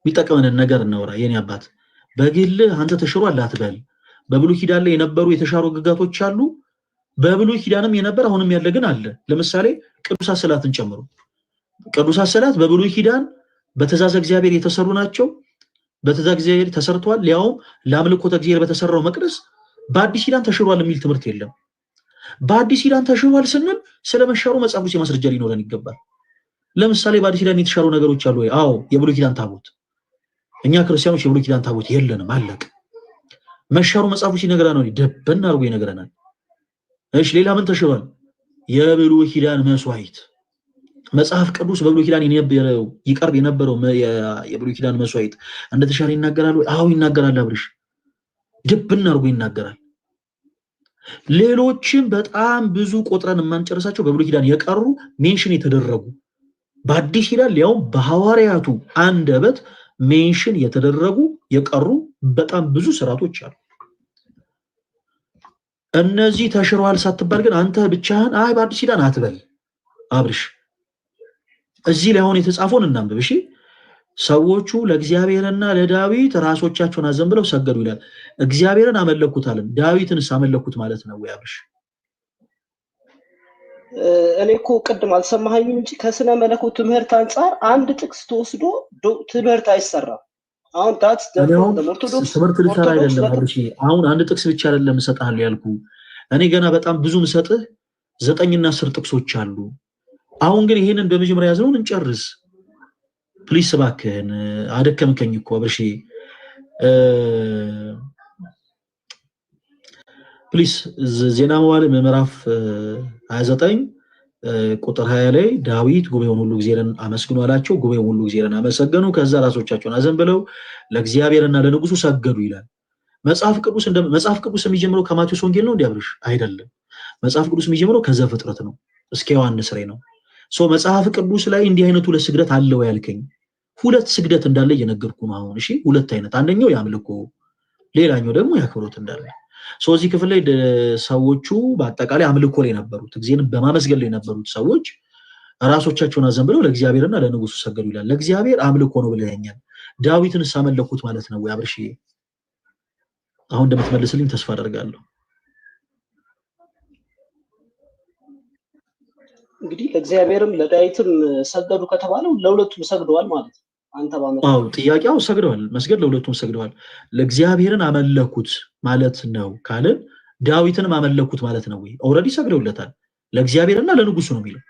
የሚጠቅመንን ነገር እናውራ። የኔ አባት በግል አንተ ተሽሯል አትበል። በብሉይ ኪዳን ላይ የነበሩ የተሻሩ ህግጋቶች አሉ። በብሉይ ኪዳንም የነበረ አሁንም ያለ ግን አለ። ለምሳሌ ቅዱሳት ስዕላትን ጨምሮ ቅዱሳት ስዕላት በብሉይ ኪዳን በትእዛዝ እግዚአብሔር የተሰሩ ናቸው። በትእዛዝ እግዚአብሔር ተሰርተዋል። ሊያውም ለአምልኮተ እግዚአብሔር በተሰራው መቅደስ። በአዲስ ኪዳን ተሽሯል የሚል ትምህርት የለም። በአዲስ ኪዳን ተሽሯል ስንል ስለመሻሩ መጽሐፍ ቅዱስ ማስረጃ ሊኖረን ይገባል። ለምሳሌ በአዲስ ኪዳን የተሻሩ ነገሮች አሉ ወይ? አዎ፣ የብሉይ ኪዳን ታቦት። እኛ ክርስቲያኖች የብሉይ ኪዳን ታቦት የለንም፣ አለቅ። መሻሩ መጽሐፍ ቅዱስ ይነግረናል ነው ደበና አድርጎ ይነግረናል። እሺ ሌላ ምን ተሽሯል? የብሉይ ኪዳን መስዋዕት። መጽሐፍ ቅዱስ በብሉይ ኪዳን ይቀርብ የነበረው የብሉይ ኪዳን መስዋዕት እንደተሻረ ይናገራል ወይ? አዎ ይናገራል አብርሽ፣ ደበና አድርጎ ይናገራል። ሌሎችም በጣም ብዙ ቆጥረን የማንጨርሳቸው በብሉይ ኪዳን የቀሩ ሜንሽን የተደረጉ በአዲስ ኪዳን ያው በሐዋርያቱ አንደበት ሜንሽን የተደረጉ የቀሩ በጣም ብዙ ስርዓቶች አሉ። እነዚህ ተሽረዋል ሳትባል ግን አንተ ብቻህን አይ በአዲስ ኪዳን አትበል አብርሽ። እዚህ ላይ አሁን የተጻፈውን እናንብብ እሺ። ሰዎቹ ለእግዚአብሔርና ለዳዊት ራሶቻቸውን አዘንብለው ሰገዱ ይላል። እግዚአብሔርን አመለኩት አለን። ዳዊትንስ አመለኩት ማለት ነው ወይ አብርሽ? እኔ እኮ ቅድም አልሰማኸኝም እንጂ ከስነ መለኮት ትምህርት አንጻር አንድ ጥቅስ ተወስዶ ትምህርት አይሰራም። አሁን ዳትስ ትምህርት ልሰራ አይደለም አብርሽ። አሁን አንድ ጥቅስ ብቻ አይደለም እሰጥሃለሁ ያልኩ። እኔ ገና በጣም ብዙ ምሰጥህ 9 እና 10 ጥቅሶች አሉ። አሁን ግን ይሄንን በመጀመሪያ ያዘውን እንጨርስ ፕሊስ እባክህን። አደከምከኝ እኮ አብርሽ። ፕሊስ ዜና መዋዕል ምዕራፍ 29 ቁጥር 20 ላይ ዳዊት ጉባኤውን ሁሉ እግዚአብሔርን አመስግኑ አላቸው። ጉባኤውን ሁሉ እግዚአብሔርን አመሰገኑ፣ ከዛ ራሶቻቸውን አዘንብለው ለእግዚአብሔርና ለንጉሱ ሰገዱ ይላል። መጽሐፍ ቅዱስ የሚጀምረው ከማቴዎስ ወንጌል ነው እንዴ አብርሽ? አይደለም። መጽሐፍ ቅዱስ የሚጀምረው ከዘፍጥረት ነው እስከ ዮሐንስ ራዕይ ነው። መጽሐፍ ቅዱስ ላይ እንዲህ አይነቱ ለስግደት አለው ያልከኝ 2 ስግደት እንዳለ እየነገርኩ ነው አሁን። እሺ 2 አይነት፣ አንደኛው ያምልኮ፣ ሌላኛው ደግሞ ያክብሮት እንዳለ። እዚህ ክፍል ላይ ሰዎቹ በአጠቃላይ አምልኮ ላይ ነበሩት፣ እግዚአብሔርን በማመስገን ላይ የነበሩት ሰዎች ራሶቻቸውን አዘንብለው ለእግዚአብሔርና ለንጉሱ ሰገዱ ይላል። ለእግዚአብሔር አምልኮ ነው ብለኛል። ዳዊትንስ አመለኩት ማለት ነው ወይ አብርሽ? አሁን እንደምትመልስልኝ ተስፋ አደርጋለሁ። እንግዲህ ለእግዚአብሔርም ለዳዊትም ሰገዱ ከተባለው ለሁለቱም ሰግደዋል ማለት ነው። አንተ ባመጣው ጥያቄው ሰግደዋል፣ መስገድ ለሁለቱም ሰግደዋል። ለእግዚአብሔርን አመለኩት ማለት ነው ካልን ዳዊትንም አመለኩት ማለት ነው ወይ? ኦልሬዲ ሰግደውለታል። ለእግዚአብሔርና ለንጉሱ ነው የሚለው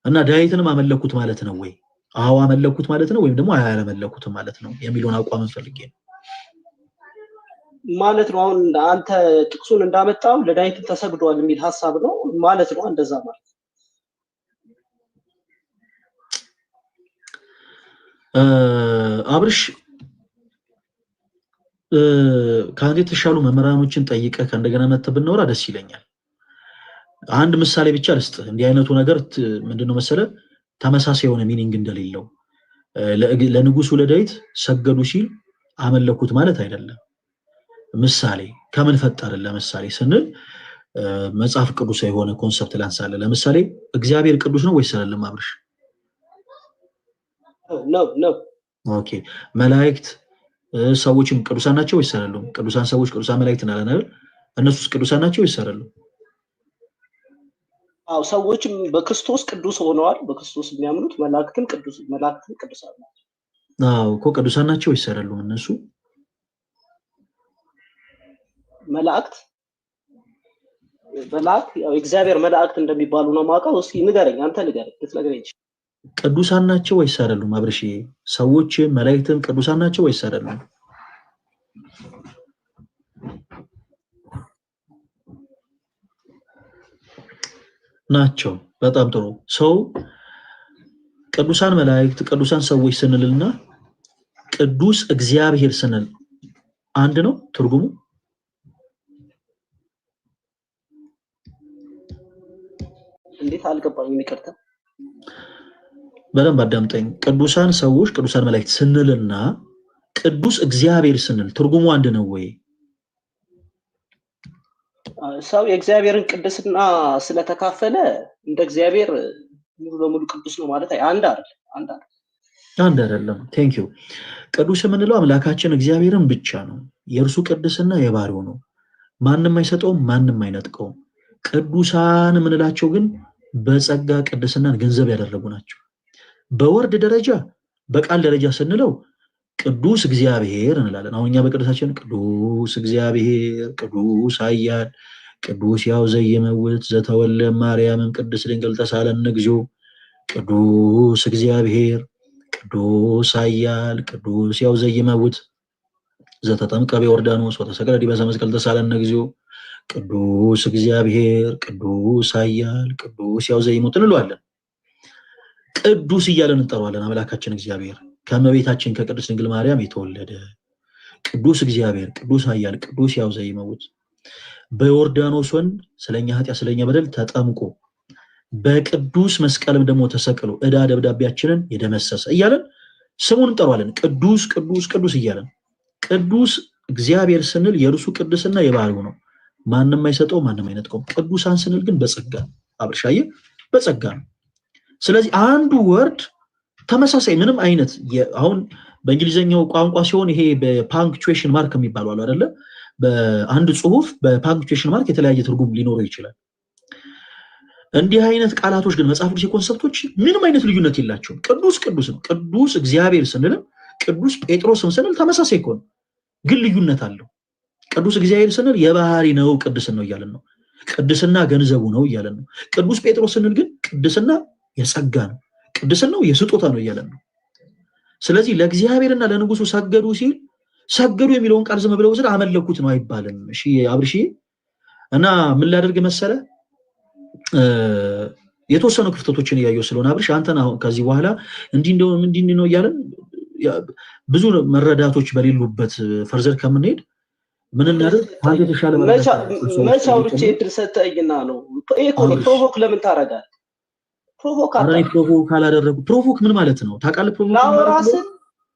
እና ዳዊትንም አመለኩት ማለት ነው ወይ? አዎ አመለኩት ማለት ነው ወይም ደግሞ አያመለኩትም ማለት ነው የሚለውን አቋም ፈልጌ ነው ማለት ነው። አሁን አንተ ጥቅሱን እንዳመጣው ለዳዊት ተሰግደዋል የሚል ሐሳብ ነው ማለት ነው። እንደዛ ማለት አብርሽ ከአንተ የተሻሉ መምህራኖችን ጠይቀ ከእንደገና መተህ ብናወራ ደስ ይለኛል። አንድ ምሳሌ ብቻ ልስጥ። እንዲህ አይነቱ ነገር ምንድነው መሰለ ተመሳሳይ የሆነ ሚኒንግ እንደሌለው ለንጉሱ ለዳዊት ሰገዱ ሲል አመለኩት ማለት አይደለም። ምሳሌ ከምን ፈጠርን? ለምሳሌ ስንል መጽሐፍ ቅዱስ የሆነ ኮንሰፕት ላንሳለ። ለምሳሌ እግዚአብሔር ቅዱስ ነው ወይስ አይደለም አብርሽ? ነው። ኦኬ መላእክት ሰዎችም ቅዱሳን ናቸው ወይስ አይደሉም? ቅዱሳን ሰዎች ቅዱሳን መላእክት እናለን አይደል? እነሱስ ቅዱሳን ናቸው ወይስ አይደሉም? አዎ ሰዎችም በክርስቶስ ቅዱስ ሆነዋል። በክርስቶስ የሚያምኑት መላእክትም ቅዱሳን ናቸው። አዎ እኮ ቅዱሳን ናቸው ወይስ አይደሉም እነሱ? መላእክት ያው እግዚአብሔር መላእክት እንደሚባሉ ነው የማውቀው። እስኪ ንገረኝ፣ አንተ ንገረኝ፣ ልትነግረኝ ይችላል። ቅዱሳን ናቸው ወይስ አይደሉም አብርሽ? ሰዎች መላእክትም ቅዱሳን ናቸው ወይስ አይደሉም? ናቸው። በጣም ጥሩ። ሰው ቅዱሳን መላእክት ቅዱሳን ሰዎች ስንልና ቅዱስ እግዚአብሔር ስንል አንድ ነው ትርጉሙ? እንዴት አልገባኝም፣ ይቅርታ። በደንብ አዳምጠኝ። ቅዱሳን ሰዎች ቅዱሳን መላእክት ስንልና ቅዱስ እግዚአብሔር ስንል ትርጉሙ አንድ ነው ወይ? ሰው የእግዚአብሔርን ቅድስና ስለተካፈለ እንደ እግዚአብሔር ሙሉ በሙሉ ቅዱስ ነው ማለት አንድ አይደለም። ቴንክ ዩ። ቅዱስ የምንለው አምላካችን እግዚአብሔርን ብቻ ነው። የእርሱ ቅድስና የባህሪው ነው። ማንም አይሰጠውም፣ ማንም አይነጥቀውም። ቅዱሳን የምንላቸው ግን በጸጋ ቅድስናን ገንዘብ ያደረጉ ናቸው። በወርድ ደረጃ በቃል ደረጃ ስንለው ቅዱስ እግዚአብሔር እንላለን። አሁን እኛ በቅዱሳችን ቅዱስ እግዚአብሔር፣ ቅዱስ ኃያል፣ ቅዱስ ያው ዘየመውት ዘተወለ ማርያምም ቅድስት ድንግል ተሳለን እግዚኦ፣ ቅዱስ እግዚአብሔር፣ ቅዱስ ኃያል፣ ቅዱስ ያው ዘየመውት ዘተጠምቀ በዮርዳኖስ ወተሰቅለ ዲበ ዕፀ መስቀል ተሳለን እግዚኦ፣ ቅዱስ እግዚአብሔር፣ ቅዱስ ኃያል፣ ቅዱስ ያው ዘየመውት እንለዋለን። ቅዱስ እያለን እንጠራዋለን አምላካችን እግዚአብሔር ከእመቤታችን ከቅድስት ድንግል ማርያም የተወለደ ቅዱስ እግዚአብሔር፣ ቅዱስ ኃያል፣ ቅዱስ ያው ዘየመውት በዮርዳኖስ ወንዝ ስለኛ ኃጢአት ስለኛ በደል ተጠምቆ በቅዱስ መስቀልም ደግሞ ተሰቅሎ ዕዳ ደብዳቤያችንን የደመሰሰ እያለን ስሙን እንጠራዋለን። ቅዱስ ቅዱስ ቅዱስ እያለን ቅዱስ እግዚአብሔር ስንል የእርሱ ቅድስና የባህሪው ነው። ማንም አይሰጠው፣ ማንም አይነጥቀው። ቅዱሳን ስንል ግን በጸጋ አብርሻዬ በጸጋ ነው። ስለዚህ አንዱ ወርድ ተመሳሳይ ምንም አይነት አሁን በእንግሊዘኛው ቋንቋ ሲሆን ይሄ በፓንክቹዌሽን ማርክ የሚባለው አለ አይደለ? በአንድ ጽሁፍ በፓንክቹዌሽን ማርክ የተለያየ ትርጉም ሊኖረው ይችላል። እንዲህ አይነት ቃላቶች ግን መጽሐፍ ቅዱስ ኮንሰፕቶች ምንም አይነት ልዩነት የላቸውም። ቅዱስ ቅዱስ ነው። ቅዱስ እግዚአብሔር ስንልም ቅዱስ ጴጥሮስን ስንል ተመሳሳይ እኮ ነው፣ ግን ልዩነት አለው። ቅዱስ እግዚአብሔር ስንል የባህሪ ነው ቅድስና ነው እያለን ነው። ቅድስና ገንዘቡ ነው እያለን ነው። ቅዱስ ጴጥሮስ ስንል ግን ቅድስና የጸጋ ነው፣ ቅድስናው የስጦታ ነው እያለን ነው። ስለዚህ ለእግዚአብሔርና ለንጉሱ ሰገዱ ሲል ሰገዱ የሚለውን ቃል ዝም ብለው አመለኩት ነው አይባልም። እሺ አብርሺ እና ምን ላደርግ መሰለ የተወሰኑ ክፍተቶችን እያየሁ ስለሆነ አብርሽ አንተና አሁን ከዚህ በኋላ እንዲህ ነው እያለን ብዙ መረዳቶች በሌሉበት ፈርዘር ከምንሄድ ምን እናደርግ? አንተ ተሻለ መቻው ብቻ እድል ሰጠኝና ነው ፕሮቮክ ለምን ታረጋለህ? ፕሮቮክ ካላደረጉ ፕሮቮክ ምን ማለት ነው ታውቃለህ? ፕሮቮክ ራስ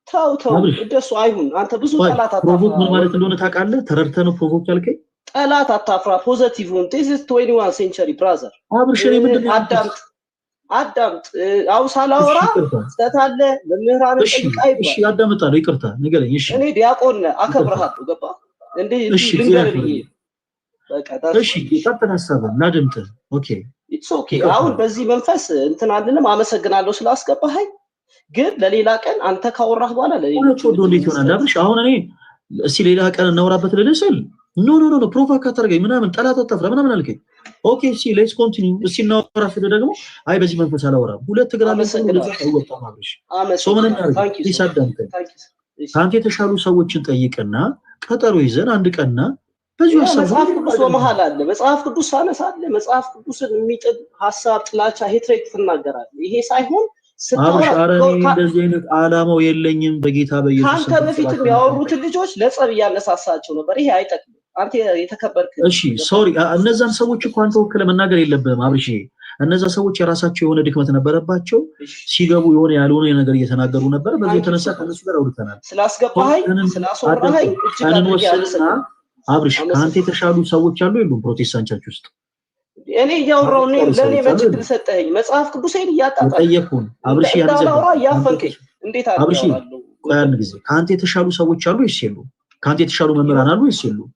ተው እንደሱ አይሁን። አንተ ብዙ ጠላት አታፍራ። ፕሮቮክ ምን ማለት እንደሆነ ታውቃለህ? ተረድተህ ነው ፕሮቮክ ያልከኝ? ጠላት አታፍራ። ፖዚቲቭ ነው። this is 21 century brother አብርሽኔ ምንድነው? አዳምጥ አው ሳላወራ ስተታለ መምህራን ጠይቃይ። እሺ አዳምጣለሁ፣ ይቅርታ ንገረኝ። እሺ እኔ ዲያቆን አከብርሃለሁ፣ ገባ እንዴ? ልንገርልኝ በቃ እሺ ቀጥታ ሐሳብን ላድምጥ። ኦኬ ኢትስ ኦኬ። አሁን በዚህ መንፈስ እንትን አለንም አመሰግናለሁ ስላስገባኸኝ። ግን ለሌላ ቀን አንተ ካወራህ በኋላ ለሌሎች ወዶ እንዴት ይሆናል አብርሽ? አሁን እኔ እስቲ ሌላ ቀን እናወራበት ልልስል ኖ ፕሮቮክ አታርገኝ ምናምን ጠላት አታፍራ ምናምን አልከኝ። ኦኬ እሺ ሌትስ ኮንቲኒው። እስቲ እናወራ ስለ ደግሞ አይ በዚህ መንፈስ አላወራም። ሁለት ግራ ለሰው አይወጣም አብርሽ። ሶምን እናርግ ይሳዳምከኝ። ካንተ የተሻሉ ሰዎችን ጠይቅና ቀጠሮ ይዘን አንድ ቀንና በዚህ መጽሐፍ ቅዱስ በመሃል አለ። መጽሐፍ ቅዱስ ሳነሳለ መጽሐፍ ቅዱስን የሚጥል ሐሳብ፣ ጥላቻ፣ ሄትሬት ትናገራለህ። ይሄ ሳይሆን እንደዚህ አይነት ዓላማው የለኝም በጌታ በኢየሱስ። ካንተ በፊትም ያወሩትን ልጆች ለጸብ እያነሳሳቸው ነበር። ይሄ አይጠቅምም። አንተ የተከበርክ እሺ ሶሪ። እነዛን ሰዎች እኮ አንተ ወክለ መናገር የለብህም አብርሽ። እነዛ ሰዎች የራሳቸው የሆነ ድክመት ነበረባቸው። ሲገቡ የሆነ ያልሆነ ነገር እየተናገሩ ነበር። በዚህ የተነሳ ከነሱ ጋር አውርተናል። ስላስገባኸኝ ስላስወራኸኝ እጅግ አብርሽ ከአንተ የተሻሉ ሰዎች አሉ የሉም ፕሮቴስታንት ቸርች ውስጥ? እኔ እያወራሁ ለኔ መች ድል ሰጠኸኝ? መጽሐፍ ቅዱስን እያጣጣልኩ ጠየቅኩን አብርሽ። ያፈንከኝ እንዴት አብርሽ? ያን ጊዜ ከአንተ የተሻሉ ሰዎች አሉ ወይስ የሉም? ከአንተ የተሻሉ መምህራን አሉ ወይስ የሉም?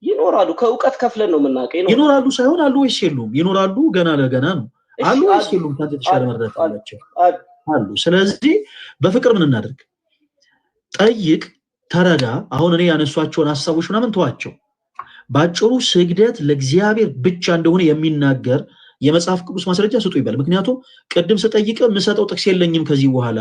ይኖራሉ። ከእውቀት ከፍለን ነው የምናውቀው። ይኖራሉ ሳይሆን አሉ ወይስ የሉም? ይኖራሉ። ገና ለገና ነው። አሉ ወይስ የሉም? ከአንተ የተሻለ መረዳት አላቸው አሉ። ስለዚህ በፍቅር ምን እናደርግ? ጠይቅ፣ ተረዳ። አሁን እኔ ያነሷቸውን ሐሳቦች ምናምን ተዋቸው። ባጭሩ ስግደት ለእግዚአብሔር ብቻ እንደሆነ የሚናገር የመጽሐፍ ቅዱስ ማስረጃ ስጡ ይባል። ምክንያቱም ቅድም ስጠይቅ የምሰጠው ጥቅስ የለኝም ከዚህ በኋላ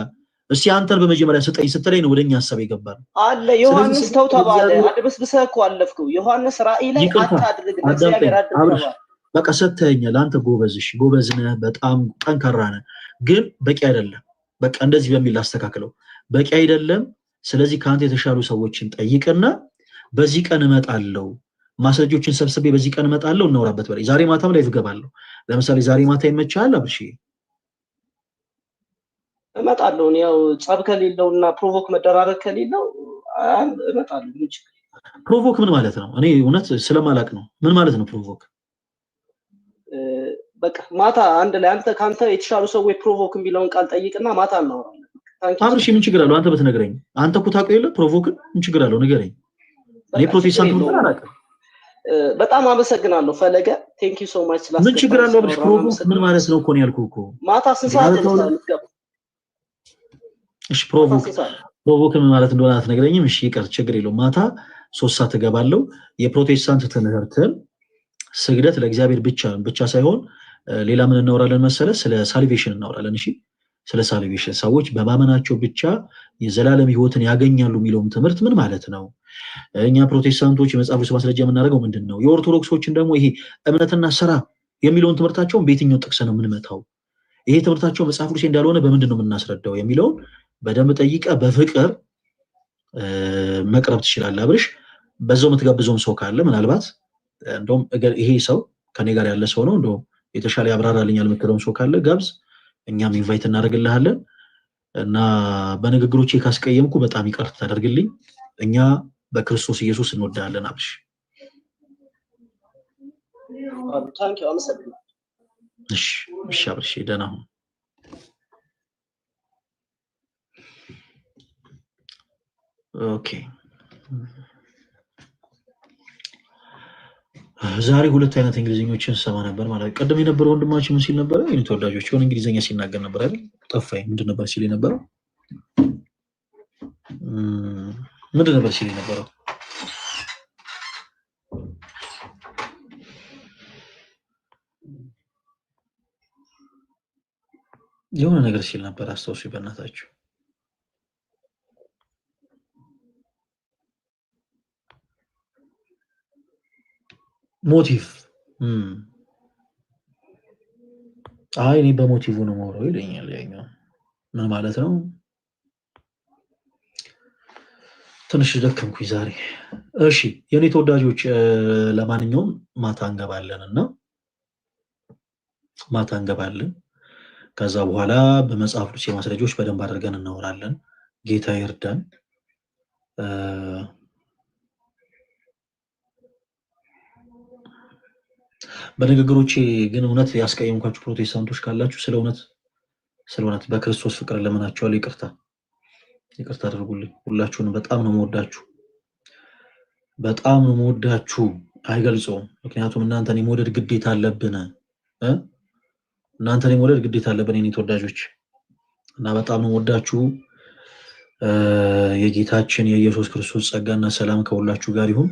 እስቲ አንተን በመጀመሪያ ስጠኝ ስትለኝ ነው ወደኛ ሐሳብ ይገባል አለ። ዮሐንስ ተው ተባለ። አድበስብሰህ እኮ አለፍከው። ዮሐንስ ራእይ ላይ አታድርግ ለእግዚአብሔር አድርግ። በቃ ሰተኸኛል። አንተ ጎበዝ ነህ፣ በጣም ጠንካራ ነህ፣ ግን በቂ አይደለም። በቃ እንደዚህ በሚል አስተካክለው። በቂ አይደለም። ስለዚህ ከአንተ የተሻሉ ሰዎችን ጠይቅና በዚህ ቀን እመጣለሁ፣ ማስረጃዎችን ሰብስቤ በዚህ ቀን እመጣለሁ፣ እናወራበት በላይ። ዛሬ ማታም ላይ እገባለሁ። ለምሳሌ ዛሬ ማታ ይመችሃል አብርሽ? እመጣለሁ። ያው ጸብ ከሌለውና ፕሮቮክ መደራረግ ከሌለው እመጣለሁ። ፕሮቮክ ምን ማለት ነው? እኔ እውነት ስለማላቅ ነው። ምን ማለት ነው ፕሮቮክ? በቃ ማታ አንድ ላይ አንተ ካንተ የተሻሉ ሰዎች ፕሮቮክ የሚለውን ቃል ጠይቅና ማታ እናወራለን። አብርሽ ምን ችግር አለው? አንተ በትነግረኝ። አንተ እኮ ታውቀው የለ ፕሮቮክን። ምን ችግር አለው? ንገረኝ። እኔ ፕሮቴስታንት ነው አላውቅም። በጣም አመሰግናለሁ ፈለገ። ቴንክ ዩ ሶ ማች ስላስገባኝ። ምን ችግር አለው? አብርሽ ፕሮቮክ ምን ማለት ነው እኮ ነው ያልኩህ እኮ። ማታ ስንት ሰዓት ልትገባ? እሺ ፕሮቮክ ምን ማለት እንደሆነ አትነግረኝም? እሺ ይቅር፣ ችግር የለውም። ማታ 3 ሰዓት እገባለሁ። የፕሮቴስታንት ትምህርትን ስግደት ለእግዚአብሔር ብቻ ሳይሆን ሌላ ምን እናወራለን መሰለ? ስለ ሳልቬሽን እናወራለን። እሺ ስለ ሳልቬሽን ሰዎች በማመናቸው ብቻ የዘላለም ሕይወትን ያገኛሉ የሚለውም ትምህርት ምን ማለት ነው? እኛ ፕሮቴስታንቶች የመጽሐፍ ቅዱስ ማስረጃ የምናደርገው ምንድነው? የኦርቶዶክሶችን ደግሞ ይሄ እምነትና ስራ የሚለውን ትምህርታቸውን በየትኛው ጥቅስ ነው የምንመታው? ይሄ ትምህርታቸው መጽሐፍ ቅዱስ እንዳልሆነ በምንድን ነው የምናስረዳው የሚለውን በደንብ ጠይቀ በፍቅር መቅረብ ትችላለህ አብርሽ። በዛው የምትጋብዘውም ሰው ካለ ምናልባት እንደውም ይሄ ሰው ከኔ ጋር ያለ ሰው ነው እንደውም የተሻለ ያብራራልኛል የምትለውን ሰው ካለ ጋብዝ፣ እኛም ኢንቫይት እናደርግልሃለን። እና በንግግሮቼ ካስቀየምኩ በጣም ይቅርታ ታደርግልኝ። እኛ በክርስቶስ ኢየሱስ እንወዳለን። አብሽ ታንኪ አመሰግናለሁ። እሺ አብርሽ ደህና ሁን። ኦኬ ዛሬ ሁለት አይነት እንግሊዘኞችን ሰማ ነበር ማለት ቀደም የነበረው ወንድማችን ምን ሲል ነበር? የኔ ተወዳጆች የሆነ እንግሊዘኛ ሲናገር ነበር አይደል? ጠፋኝ። ምንድን ነበር ሲል የነበረው? ምንድን ነበር ሲል የነበረው? የሆነ ነገር ሲል ነበር፣ አስታውሱ በእናታችሁ። ሞቲቭ አይ እኔ በሞቲቭ ነው የማወራው ይለኛል። ያኛው ምን ማለት ነው? ትንሽ ደከምኩኝ ዛሬ። እሺ የኔ ተወዳጆች ለማንኛውም ማታ እንገባለን እና ማታ እንገባለን። ከዛ በኋላ በመጽሐፍ ቅዱስ የማስረጃዎች በደንብ አድርገን እናወራለን። ጌታ ይርዳን። በንግግሮቼ ግን እውነት ያስቀየምኳችሁ ፕሮቴስታንቶች ካላችሁ ስለ እውነት በክርስቶስ ፍቅር ለምናችኋለሁ። ይቅርታ አድርጉልኝ። ሁላችሁንም በጣም ነው የምወዳችሁ። አይገልጸውም። ምክንያቱም እናንተን የመውደድ ግዴታ አለብን። የኔ ተወዳጆች እና በጣም ነው የምወዳችሁ። የጌታችን የኢየሱስ ክርስቶስ ጸጋና ሰላም ከሁላችሁ ጋር ይሁን።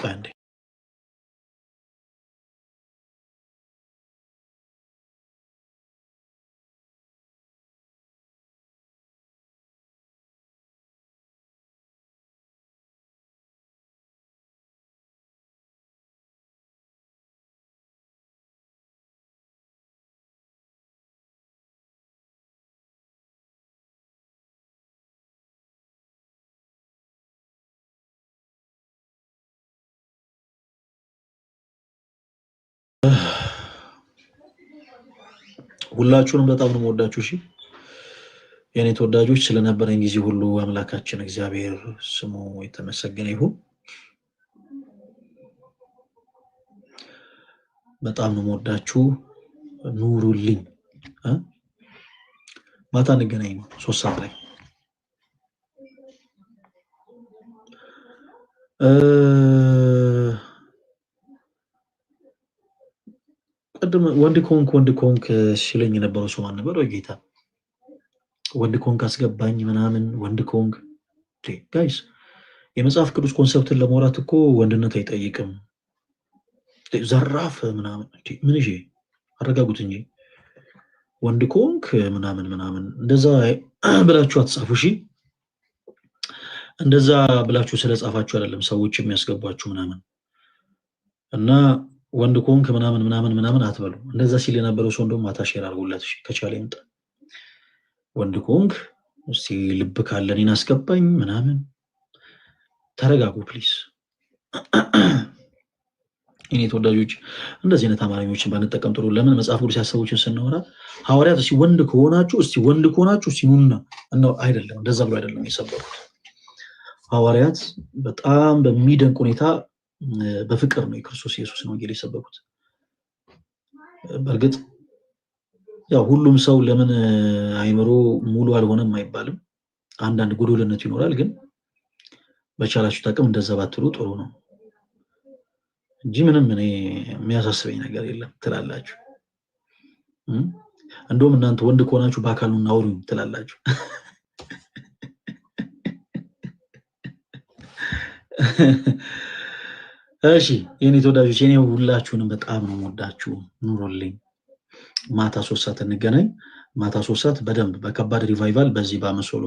አንዴ ሁላችሁንም በጣም ነው የምወዳችሁ። እሺ የኔ ተወዳጆች ስለነበረኝ ጊዜ ሁሉ አምላካችን እግዚአብሔር ስሙ የተመሰገነ ይሁን። በጣም ነው የምወዳችሁ። ኑሩልኝ። ማታ እንገናኝ 3 ሰዓት ላይ። ቀደም ወንድ ኮንክ ሲለኝ የነበረው ሰው ማን ነበር? ወይ ጌታ ወንድ ኮንክ አስገባኝ ምናምን። ወንድ ኮንክ ጋይስ፣ የመጽሐፍ ቅዱስ ኮንሰፕትን ለማውራት እኮ ወንድነት አይጠይቅም። ዘራፍ ምናምን ምን እሺ፣ አረጋጉት እንጂ ወንድ ኮንክ ምናምን እንደዛ ብላችሁ አትጻፉ። እሺ እንደዛ ብላችሁ ስለጻፋችሁ አይደለም ሰዎች የሚያስገቧችሁ ምናምን እና ወንድ ኮንክ ምናምን አትበሉ። እንደዛ ሲል የነበረው ሰው እንደውም ማታ ሼር አድርጉለት። እሺ ከቻለ ይምጣ። ወንድ ኮንክ እስቲ ልብ ካለ እኔን አስገባኝ ምናምን። ተረጋጉ ፕሊዝ። እኔ ተወዳጆች እንደዚህ አይነት አማርኞችን ባንጠቀም ጥሩ። ለምን መጽሐፍ ቅዱስ ያሰቡችን ስናወራ ሐዋርያት እስቲ ወንድ ከሆናችሁ እስቲ ኑና ነው አይደለም። እንደዛ ብሎ አይደለም የሰበኩት። ሐዋርያት በጣም በሚደንቅ ሁኔታ በፍቅር ነው የክርስቶስ ኢየሱስን ወንጌል የሰበኩት። በእርግጥ ያው ሁሉም ሰው ለምን አይምሮ ሙሉ አልሆነም አይባልም። አንዳንድ ጎዶልነት ይኖራል። ግን በቻላችሁ ታቅም እንደዛ ባትሉ ጥሩ ነው እንጂ ምንም እኔ የሚያሳስበኝ ነገር የለም ትላላችሁ። እንደውም እናንተ ወንድ ከሆናችሁ በአካል ነው አውሩኝ ትላላችሁ። እሺ የኔ ተወዳጆች፣ የኔ ሁላችሁንም በጣም ነው የምወዳችሁ። ኑሩልኝ። ማታ 3 ሰዓት እንገናኝ። ማታ 3 ሰዓት በደንብ በከባድ ሪቫይቫል በዚህ በአመሶሎ